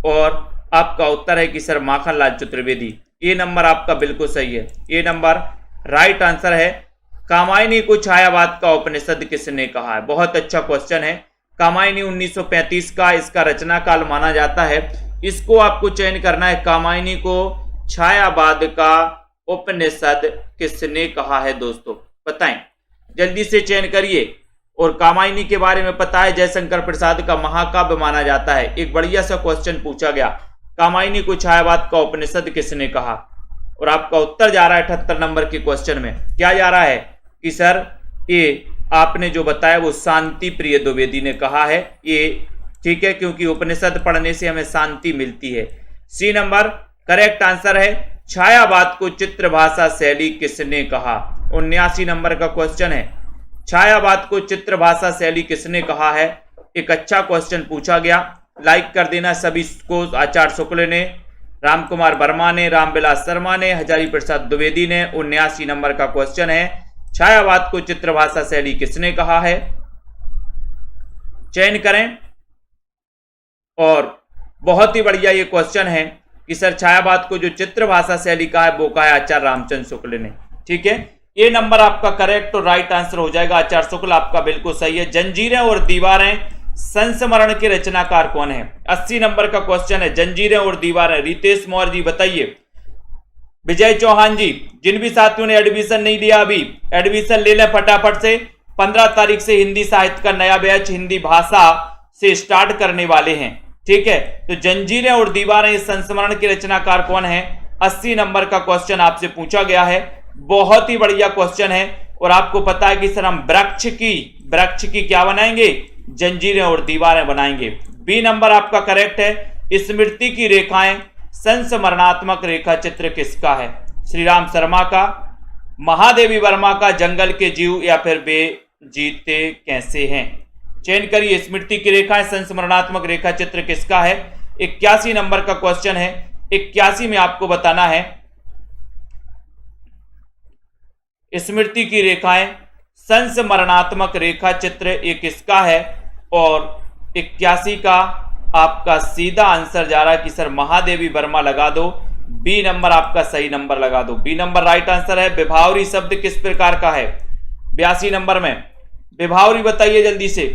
और आपका उत्तर है कि सर माखनलाल चतुर्वेदी। ये नंबर आपका बिल्कुल सही है। ये नंबर राइट आंसर है। कामायनी को छायावाद का उपनिषद किसने कहा है? बहुत अच्छा क्वेश्चन है। कामायनी 1935 का इसका रचना काल माना जाता है। इसको आपको चयन करना है। कामायनी को छायावाद का उपनिषद किसने कहा है? दोस्तों बताएं, जल्दी से चयन करिए। और कामायनी के बारे में पता है, जयशंकर प्रसाद का महाकाव्य माना जाता है। एक बढ़िया सा क्वेश्चन पूछा गया, कामायनी को छायावाद का उपनिषद किसने कहा? और आपका उत्तर जा रहा है 78 नंबर के क्वेश्चन में। क्या जा रहा है कि सर ये आपने जो बताया वो शांति प्रिय द्विवेदी ने कहा है। ये ठीक है, क्योंकि उपनिषद पढ़ने से हमें शांति मिलती है। सी नंबर करेक्ट आंसर है। छायावाद को चित्र भाषा शैली किसने कहा? 79 नंबर का क्वेश्चन है। छायावाद को चित्र भाषा शैली किसने कहा है? एक अच्छा क्वेश्चन पूछा गया। लाइक कर देना सभी को। आचार्य शुक्ल ने, रामकुमार वर्मा ने, रामविलास शर्मा ने, हजारी प्रसाद द्विवेदी ने। 79 नंबर का क्वेश्चन है। छायावाद को चित्र भाषा शैली किसने कहा है? चयन करें। और बहुत ही बढ़िया ये क्वेश्चन है कि सर छायावाद को जो चित्र भाषा शैली कहा है वो कहा है आचार्य रामचंद्र शुक्ल ने। ठीक है, ये नंबर आपका करेक्ट और राइट आंसर हो जाएगा। आचार्य शुक्ल आपका बिल्कुल सही है। जंजीरें और दीवारें संस्मरण के रचनाकार कौन है? 80 नंबर का क्वेश्चन है। जंजीरें और दीवारें, रितेश मौर्य जी बताइए। विजय चौहान जी, जिन भी साथियों ने एडमिशन नहीं लिया अभी एडमिशन ले लें फटाफट से। 15 तारीख से हिंदी साहित्य का नया बैच हिंदी भाषा से स्टार्ट करने वाले हैं। ठीक है, तो जंजीरें और दीवारें संस्मरण के रचनाकार कौन है? 80 नंबर का क्वेश्चन आपसे पूछा गया है। बहुत ही बढ़िया क्वेश्चन है। और आपको पता है कि सर हम वृक्ष की क्या बनाएंगे, जंजीरें और दीवारें बनाएंगे। बी नंबर आपका करेक्ट है। स्मृति की रेखाएं संस्मरणात्मक रेखा चित्र किसका है? श्री राम शर्मा का, महादेवी वर्मा का, जंगल के जीव, या फिर वे जीते कैसे हैं? चयन करिए। स्मृति की रेखाएं संस्मरणात्मक रेखा चित्र किसका है? 81 नंबर का क्वेश्चन है। 81 में आपको बताना है स्मृति की रेखाएं संस्मरणात्मक रेखा चित्र ये किसका है? और 81 का आपका सीधा आंसर जा रहा है कि सर महादेवी वर्मा लगा दो। बी नंबर आपका सही नंबर लगा दो। बी नंबर राइट आंसर है। विभावरी शब्द किस प्रकार का है? 82 नंबर में विभावरी बताइए जल्दी से।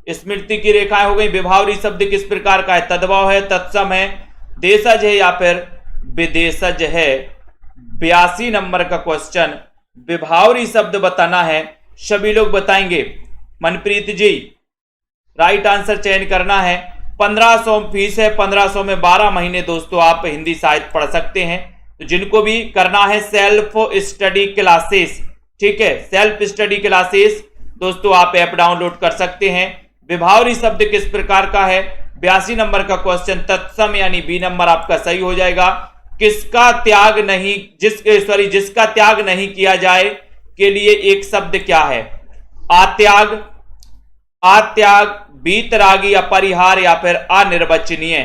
स्मृति की रेखाएं हो गई। विभावरी शब्द किस प्रकार का है? तद्भव है, तत्सम है, देशज है, या फिर विदेशज है? 82 नंबर का क्वेश्चन विभावरी शब्द बताना है। सभी लोग बताएंगे। मनप्रीत जी राइट आंसर चयन करना है। 1500 फीस है। 1500 में 12 महीने दोस्तों आप हिंदी साहित्य पढ़ सकते हैं। तो जिनको भी करना है सेल्फ स्टडी क्लासेस, ठीक है, सेल्फ स्टडी क्लासेस दोस्तों आप ऐप डाउनलोड कर सकते हैं। विभावरी शब्द किस प्रकार का है? 82 नंबर का क्वेश्चन तत्सम यानी बी नंबर आपका सही हो जाएगा। किसका त्याग नहीं, जिसका त्याग नहीं किया जाए के लिए एक शब्द क्या है? आत्याग, बीतरागी, अपरिहार, या फिर अनिर्वचनीय?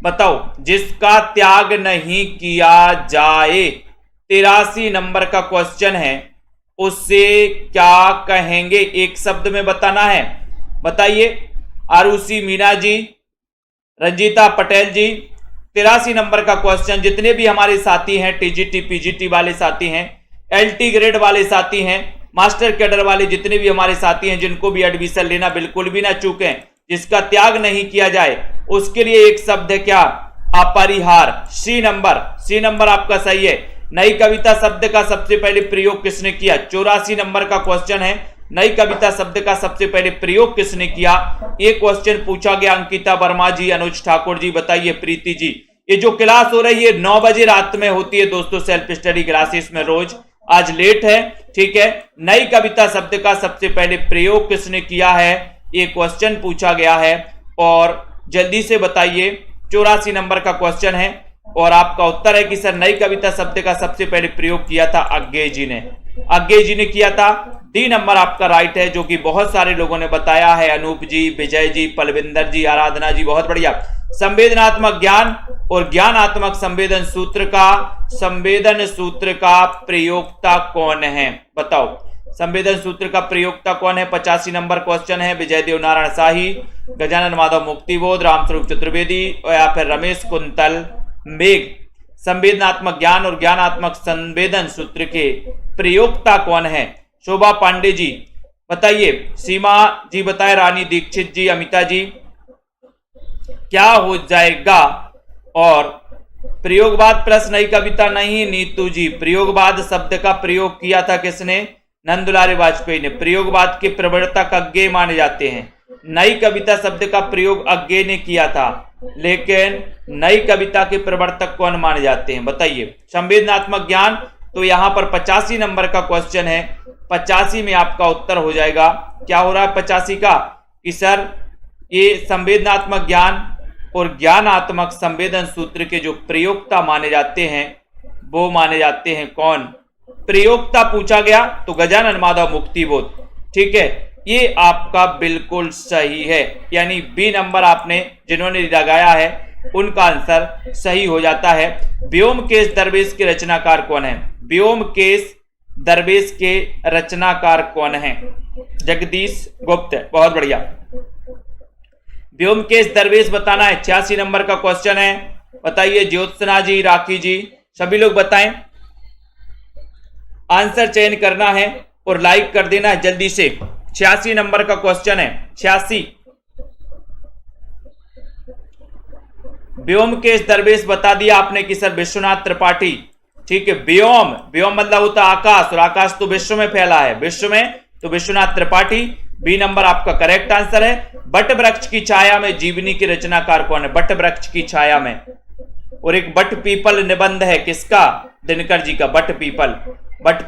बताओ। जिसका त्याग नहीं किया जाए 83 नंबर का क्वेश्चन है, उससे क्या कहेंगे? एक शब्द में बताना है। बताइए। आरुषि मीना जी, रंजीता पटेल जी। 83 नंबर का क्वेश्चन जितने भी हमारे साथी हैं, टीजीटी पीजीटी वाले साथी हैं, एलटी ग्रेड वाले साथी हैं, मास्टर कैडर वाले जितने भी हमारे साथी हैं, जिनको भी एडमिशन लेना बिल्कुल भी ना चूकें। जिसका त्याग नहीं किया जाए उसके लिए एक शब्द है क्या? अपरिहार। सी नंबर आपका सही है। नई कविता शब्द का सबसे पहले प्रयोग किसने किया? 84 नंबर का क्वेश्चन है। नई कविता शब्द का सबसे पहले प्रयोग किसने किया? ये क्वेश्चन पूछा गया। अंकिता वर्मा जी, अनुज ठाकुर जी, बताइए। प्रीति जी, ये जो क्लास हो रही है 9 बजे रात में होती है दोस्तों, सेल्फ स्टडी क्लासेस में रोज। आज लेट है, ठीक है। नई कविता शब्द का सबसे पहले प्रयोग किसने किया है? ये क्वेश्चन पूछा गया है और जल्दी से बताइए। 84 नंबर का क्वेश्चन है और आपका उत्तर है कि सर नई कविता शब्द का सबसे पहले प्रयोग किया था अज्ञेय जी ने किया था। डी नंबर आपका राइट है, जो कि बहुत सारे लोगों ने बताया है। अनूप जी, विजय जी, पलविंदर जी, आराधना जी, बहुत बढ़िया। संवेदनात्मक ज्ञान और ज्ञानात्मक संवेदन सूत्र का प्रयोक्ता कौन है? बताओ। संवेदन सूत्र का प्रयोक्ता कौन है? 85 नंबर क्वेश्चन है। विजय देव नारायण शाही, गजानन माधव मुक्तिबोध, रामस्वरूप चतुर्वेदी, या फिर रमेश कुंतल मेघ। संवेदनात्मक ज्ञान और ज्ञानात्मक संवेदन सूत्र के प्रयोक्ता कौन है? शोभा पांडे जी, बताइए। सीमा जी बताए। रानी दीक्षित जी, अमिता जी, क्या हो जाएगा? और प्रयोगवाद प्लस नई कविता नहीं। नीतू जी, प्रयोगवाद शब्द का प्रयोग किया था किसने? नंदुलारे वाजपेयी ने। प्रयोगवाद के प्रवर्तक अज्ञेय माने जाते हैं। नई कविता शब्द का प्रयोग अज्ञेय ने किया था, लेकिन नई कविता के प्रवर्तक कौन माने जाते हैं? बताइए। संवेदनात्मक ज्ञान, तो यहां पर 85 नंबर का क्वेश्चन है। 85 में आपका उत्तर हो जाएगा। क्या हो रहा है 85 का? कि सर ये संवेदनात्मक ज्ञान और ज्ञानात्मक संवेदन सूत्र के जो प्रयोक्ता माने जाते हैं वो माने जाते हैं कौन? प्रयोक्ता पूछा गया तो गजानन माधव मुक्तिबोध, ठीक है। ये आपका बिल्कुल सही है, यानी बी नंबर आपने जिन्होंने लगाया है उनका आंसर सही हो जाता है। व्योमकेश दरवेश के रचनाकार कौन है? व्योमकेश दरवेश के रचनाकार कौन है? जगदीश गुप्त, बहुत बढ़िया। व्योमकेश दरवेश बताना है। 86 नंबर का क्वेश्चन है। बताइए। ज्योत्सना जी, राखी जी, सभी लोग बताएं। आंसर चयन करना है और लाइक कर देना है जल्दी से। 86 नंबर का क्वेश्चन है। 86। व्योमकेश दरवेश बता दिया आपने कि सर विश्वनाथ त्रिपाठी, ठीक है। व्योम मतलब होता आकाश, और आकाश तो विश्व में फैला है, विश्व में, तो विश्वनाथ त्रिपाठी। बी नंबर आपका करेक्ट आंसर है। बट वृक्ष की छाया में जीवनी के रचनाकार कौन है? बट वृक्ष की छाया में और एक बट पीपल निबंध है किसका? दिनकर जी का। बट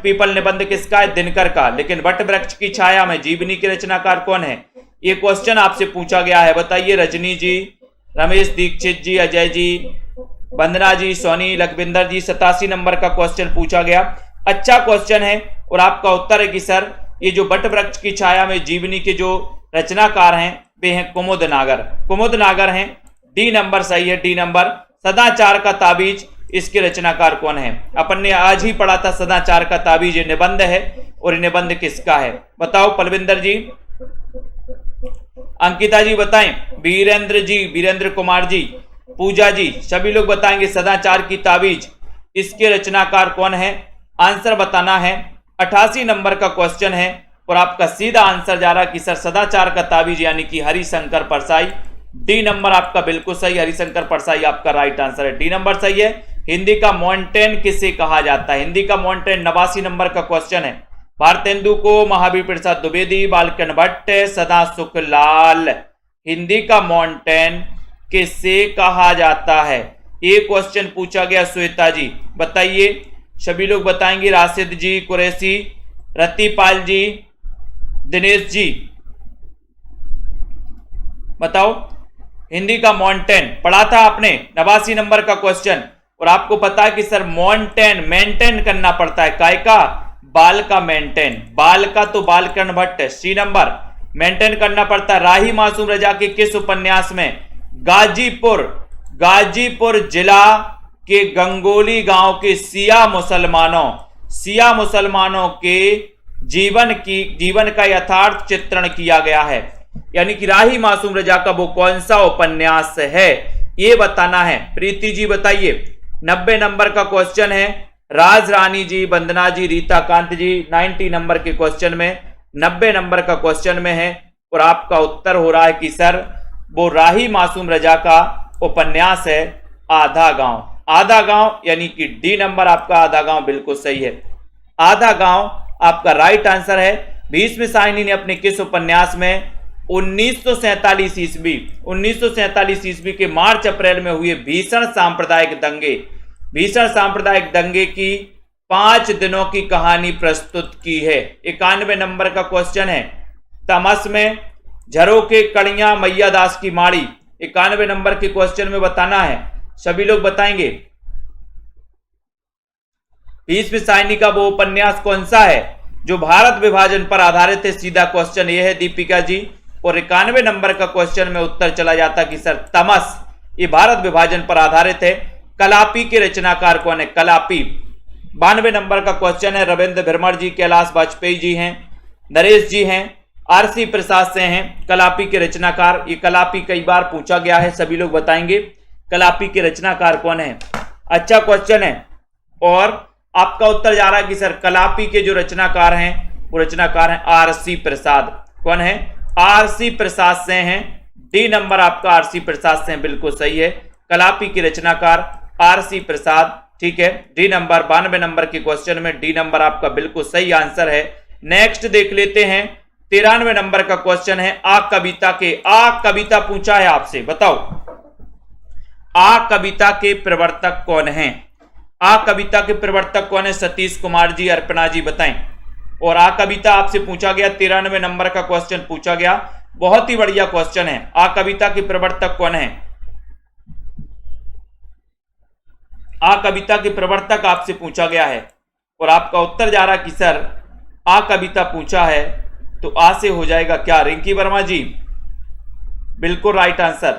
पीपल निबंध किसका है? दिनकर का। लेकिन बट वृक्ष की छाया में जीवनी के रचनाकार कौन है? ये क्वेश्चन आपसे पूछा गया है। बताइए। रजनी जी, रमेश दीक्षित जी, अजय जी, वंदना जी, सोनी, लखविंदर जी। 87 नंबर का क्वेश्चन पूछा गया। अच्छा क्वेश्चन है और आपका उत्तर है कि सर ये जो बट वृक्ष की छाया में जीवनी के जो रचनाकार हैं वे हैं कुमुद नागर हैं। डी नंबर सही है। D number. सदाचार का ताबीज, इसके रचनाकार कौन है? अपन ने आज ही पढ़ा था सदाचार का ताबीज, ये निबंध है और ये निबंध किसका है? बताओ पलविंदर जी, अंकिता जी बताएं, वीरेंद्र जी, वीरेंद्र कुमार जी, पूजा जी, सभी लोग बताएंगे सदाचार की ताबीज इसके रचनाकार कौन है? आंसर बताना है। 88 नंबर का क्वेश्चन है और आपका सीधा आंसर जा रहा कि सर सदाचार का ताबीज यानी कि हरिशंकर परसाई। डी नंबर आपका बिल्कुल सही, हरिशंकर परसाई आपका राइट आंसर है। डी नंबर सही है। हिंदी का मॉन्टेन किसे कहा जाता है? हिंदी का मॉन्टेन 89 नंबर का क्वेश्चन है। भारतेंदु को, महावीर प्रसाद द्विवेदी, बालकन भट्ट, सदा सुखलाल। हिंदी का मॉन्टेन किसे कहा जाता है? ये क्वेश्चन पूछा गया। श्वेता जी बताइए, सभी लोग बताएंगे। राशिद जी, कुरैशी, रतिपाल जी, दिनेश जी बताओ। हिंदी का मॉन्टेन पढ़ा था आपने, 89 नंबर का क्वेश्चन। और आपको पता है कि सर मॉन्टेन मेंटेन करना पड़ता है, काय का? बाल का मेंटेन। बाल का तो बालकर्ण भट्ट। सी नंबर, मेंटेन करना पड़ता है। राही मासूम रजा के किस उपन्यास में गाजीपुर जिला के गंगोली गांव के शिया मुसलमानों के जीवन का यथार्थ चित्रण किया गया है? यानी कि राही मासूम रजा का वो कौन सा उपन्यास है, ये बताना है। प्रीति जी बताइए। 90 नंबर का क्वेश्चन है। राज रानी जी, वंदना जी, रीता कांत जी 90 नंबर के क्वेश्चन में, 90 नंबर का क्वेश्चन में है और आपका उत्तर हो रहा है कि सर वो राही मासूम रजा का उपन्यास है आधा गांव यानी कि डी नंबर आपका आधा गांव बिल्कुल सही है। आधा गांव आपका राइट आंसर है। भीष्म साहनी ने अपने किस उपन्यास में 1947 ईस्वी के मार्च अप्रैल में हुए भीषण सांप्रदायिक दंगे की 5 दिनों की कहानी प्रस्तुत की है? 91 नंबर का क्वेश्चन है। तमस में झरोके कड़ियां मैया दास की माड़ी, 91 नंबर के क्वेश्चन में बताना है। सभी लोग बताएंगे। भीष्म साहनी का वो उपन्यास कौन सा है जो भारत विभाजन पर आधारित है? सीधा क्वेश्चन ये है दीपिका जी। और 91 नंबर का क्वेश्चन में उत्तर चला जाता कि सर तमस ये भारत विभाजन पर आधारित है। कलापी के रचनाकार कौन है? कलापी। 92 नंबर का क्वेश्चन है। रविंद्र भ्रमर जी, कैलाश वाजपेयी जी हैं, नरेश जी हैं, आरसी प्रसाद से हैं कलापी के रचनाकार। ये कलापी कई बार पूछा गया है, सभी लोग बताएंगे कलापी के रचनाकार कौन है। अच्छा क्वेश्चन है और आपका उत्तर जा रहा है कि सर कलापी के जो रचनाकार हैं वो रचनाकार हैं आरसी प्रसाद। कौन है? आरसी प्रसाद से हैं। डी नंबर आपका आरसी प्रसाद से हैं, बिल्कुल सही है। कलापी के रचनाकार आरसी प्रसाद, ठीक है। डी नंबर 92 नंबर के क्वेश्चन में डी नंबर आपका बिल्कुल सही आंसर है। नेक्स्ट देख लेते हैं। 93 नंबर का क्वेश्चन है। आ कविता पूछा है आपसे, बताओ आ कविता के प्रवर्तक कौन हैं? आ कविता के प्रवर्तक कौन है? सतीश कुमार जी, अर्पणा जी बताएं। और आ कविता आपसे पूछा गया, 93 नंबर का क्वेश्चन पूछा गया, बहुत ही बढ़िया क्वेश्चन है। आ कविता के प्रवर्तक कौन है? आ कविता के प्रवर्तक आपसे पूछा गया है और आपका उत्तर जा रहा कि सर आ कविता पूछा है तो आ से हो जाएगा क्या? रिंकी वर्मा जी बिल्कुल right answer.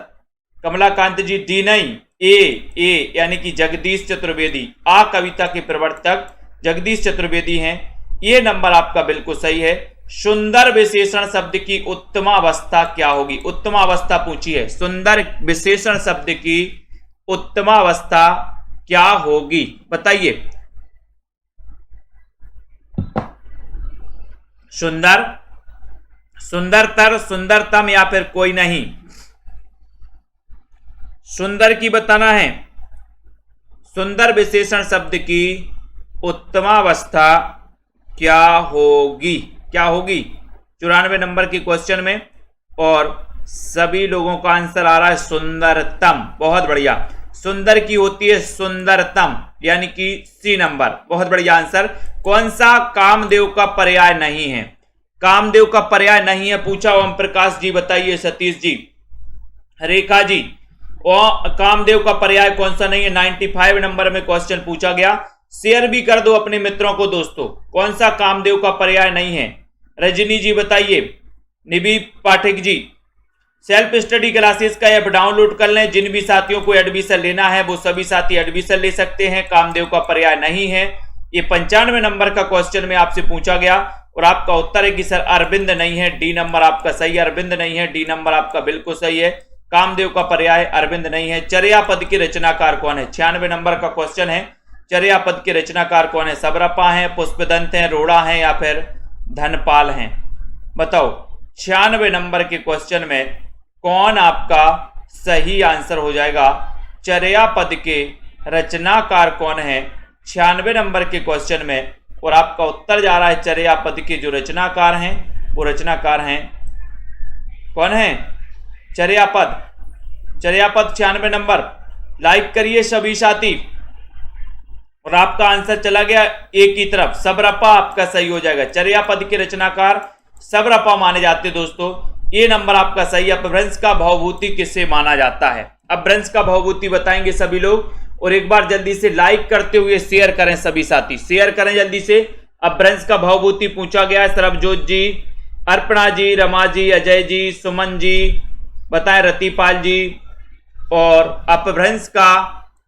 Kamalakant ji D नहीं, ए यानी कि जगदीश चतुर्वेदी। आ कविता के प्रवर्तक जगदीश चतुर्वेदी हैं। ये नंबर आपका बिल्कुल सही है। सुंदर विशेषण शब्द की उत्तमावस्था क्या होगी? उत्तमावस्था पूछी है। सुंदर विशेषण शब्द की उत्तमावस्था क्या होगी बताइए। सुंदर, सुंदरतर, सुंदरतम या फिर कोई नहीं? सुंदर की बताना है। सुंदर विशेषण शब्द की उत्तमावस्था क्या होगी? क्या होगी? 94 नंबर के क्वेश्चन में और सभी लोगों का आंसर आ रहा है सुंदरतम। बहुत बढ़िया। सुंदर की होती है सुंदरतम, यानी कि सी नंबर। बहुत बढ़िया आंसर। कौन सा कामदेव का पर्याय नहीं है? कामदेव का पर्याय नहीं है पूछा ओम प्रकाश जी, बताइए। सतीश जी, रेखा जी, और कामदेव का पर्याय कौन सा नहीं है? 95 नंबर में क्वेश्चन पूछा गया। शेयर भी कर दो अपने मित्रों को दोस्तों। कौन सा कामदेव का पर्याय नहीं है? रजनी जी बताइए। निबी Pathak ji, self study classes का ऐप डाउनलोड कर लें। जिन भी साथियों को एडमिशन लेना है वो सभी साथी एडमिशन ले सकते हैं। कामदेव का पर्याय नहीं है। ये 95 नंबर का क्वेश्चन में आपसे पूछा गया और आपका उत्तर है कि सर अरविंद नहीं है। डी नंबर आपका सही है, अरविंद नहीं है। डी नंबर आपका बिल्कुल सही है। कामदेव का पर्याय अरविंद नहीं है। चर्या पद के रचनाकार कौन है? 96 नंबर का क्वेश्चन है। चर्या पद के रचनाकार कौन है? सबरपा है, पुष्पदंत है, रोड़ा है या फिर धनपाल हैं? बताओ 96 नंबर के क्वेश्चन में कौन आपका सही आंसर हो जाएगा? चर्या पद के रचनाकार कौन है 96 नंबर के क्वेश्चन में? और आपका उत्तर जा रहा है चर्या पद के जो रचनाकार हैं वो रचनाकार हैं कौन है? चर्या पद 96 नंबर। लाइक करिए सभी साथी। और आपका आंसर चला गया एक की तरफ, सबरपा आपका सही हो जाएगा। चर्या पद के रचनाकार सबरपा माने जाते दोस्तों। ये नंबर आपका सही है। अपभ्रंश का भवभूति किसे माना जाता है? अपभ्रंश का भवभूति बताएंगे सभी लोग। और एक बार जल्दी से लाइक करते हुए शेयर करें सभी साथी, शेयर करें जल्दी से। अपभ्रंश का भवभूति पूछा गया है। सरबजोत जी, अर्पणा जी, रमा जी, अजय जी, सुमन जी बताएं, रतिपाल जी। और अपभ्रंश का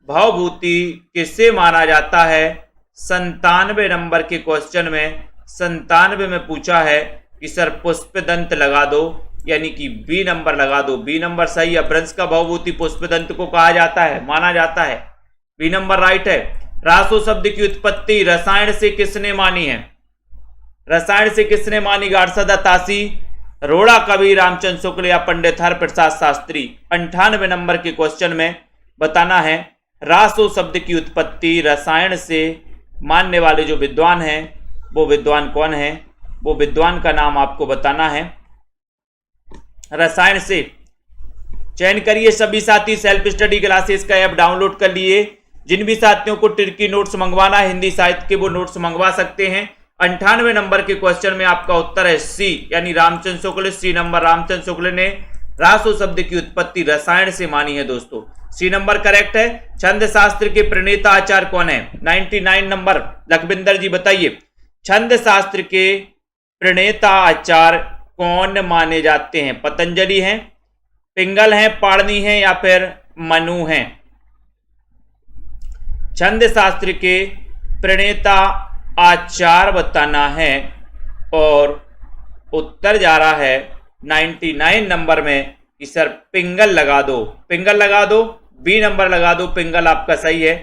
भवभूति किसे माना जाता है? 97 नंबर के क्वेश्चन में 97 में पूछा है कि सर पुष्पदंत लगा दो, यानी कि बी नंबर लगा दो। बी नंबर सही। अपभ्रंश का भवभूति पुष्पदंत को कहा जाता है, माना जाता है। बी नंबर राइट है। रासो शब्द की उत्पत्ति रसायन से किसने मानी है? रसायन से किसने मानी? गार्सदा तासी, रोड़ा कवि, रामचंद्र शुक्ल या पंडित हर प्रसाद शास्त्री? 98 नंबर के क्वेश्चन में बताना है रासो शब्द की उत्पत्ति रसायन से मानने वाले जो विद्वान हैं वो विद्वान कौन है? वो विद्वान का नाम आपको बताना है। रसायन से चयन करिए सभी साथी। सेल्फ स्टडी क्लासेस का ऐप डाउनलोड कर लिए। जिन भी साथियों को टिर्की नोट्स मंगवाना है हिंदी साहित्य के, वो नोट्स मंगवा सकते हैं। 98 नंबर के क्वेश्चन में आपका उत्तर है सी, यानी रामचंद्र शुक्ल। C number. रामचंद्र शुक्ल ने रासो शब्द की उत्पत्ति रसायन से मानी है दोस्तों। सी नंबर करेक्ट है। छंद शास्त्र के प्रणेता आचार्य कौन है? 99 नंबर। लखविंदर जी बताइए, छंद शास्त्र के प्रणेता आचार्य कौन माने जाते हैं? पतंजलि हैं, पिंगल हैं, पाणिनि हैं या फिर मनु हैं? छंद शास्त्र के प्रणेता आचार्य बताना है। और उत्तर जा रहा है 99 नंबर में कि सर पिंगल लगा दो। पिंगल लगा दो, बी नंबर लगा दो। पिंगल आपका सही है।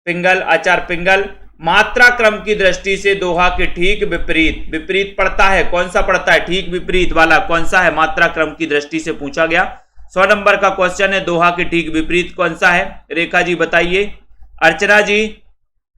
पिंगल, आचार्य पिंगल। मात्रा क्रम की दृष्टि से दोहा के ठीक विपरीत, विपरीत पड़ता है, कौन सा पड़ता है? ठीक विपरीत वाला कौन सा है? मात्रा क्रम की दृष्टि से पूछा गया। 100 नंबर का क्वेश्चन है, दोहा के ठीक विपरीत कौन सा है? रेखा जी बताइए। अर्चना जी,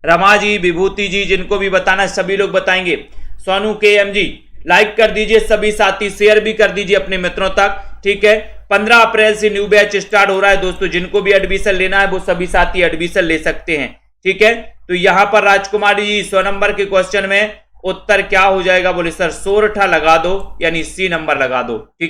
रमा जी, विभूति जी, जिनको भी बताना है सभी लोग बताएंगे। सोनू के एम जी, लाइक कर दीजिए सभी साथी, शेयर भी कर दीजिए अपने मित्रों तक। ठीक है, 15 अप्रैल से न्यू बैच स्टार्ट हो रहा है दोस्तों। जिनको भी एडमिशन लेना है वो सभी साथी एडमिशन ले सकते हैं। ठीक है, तो यहां पर राजकुमारी जी 100 नंबर के क्वेश्चन में उत्तर क्या हो जाएगा? बोले सर सोरठा लगा दो, यानी सी नंबर लगा दो। ठीक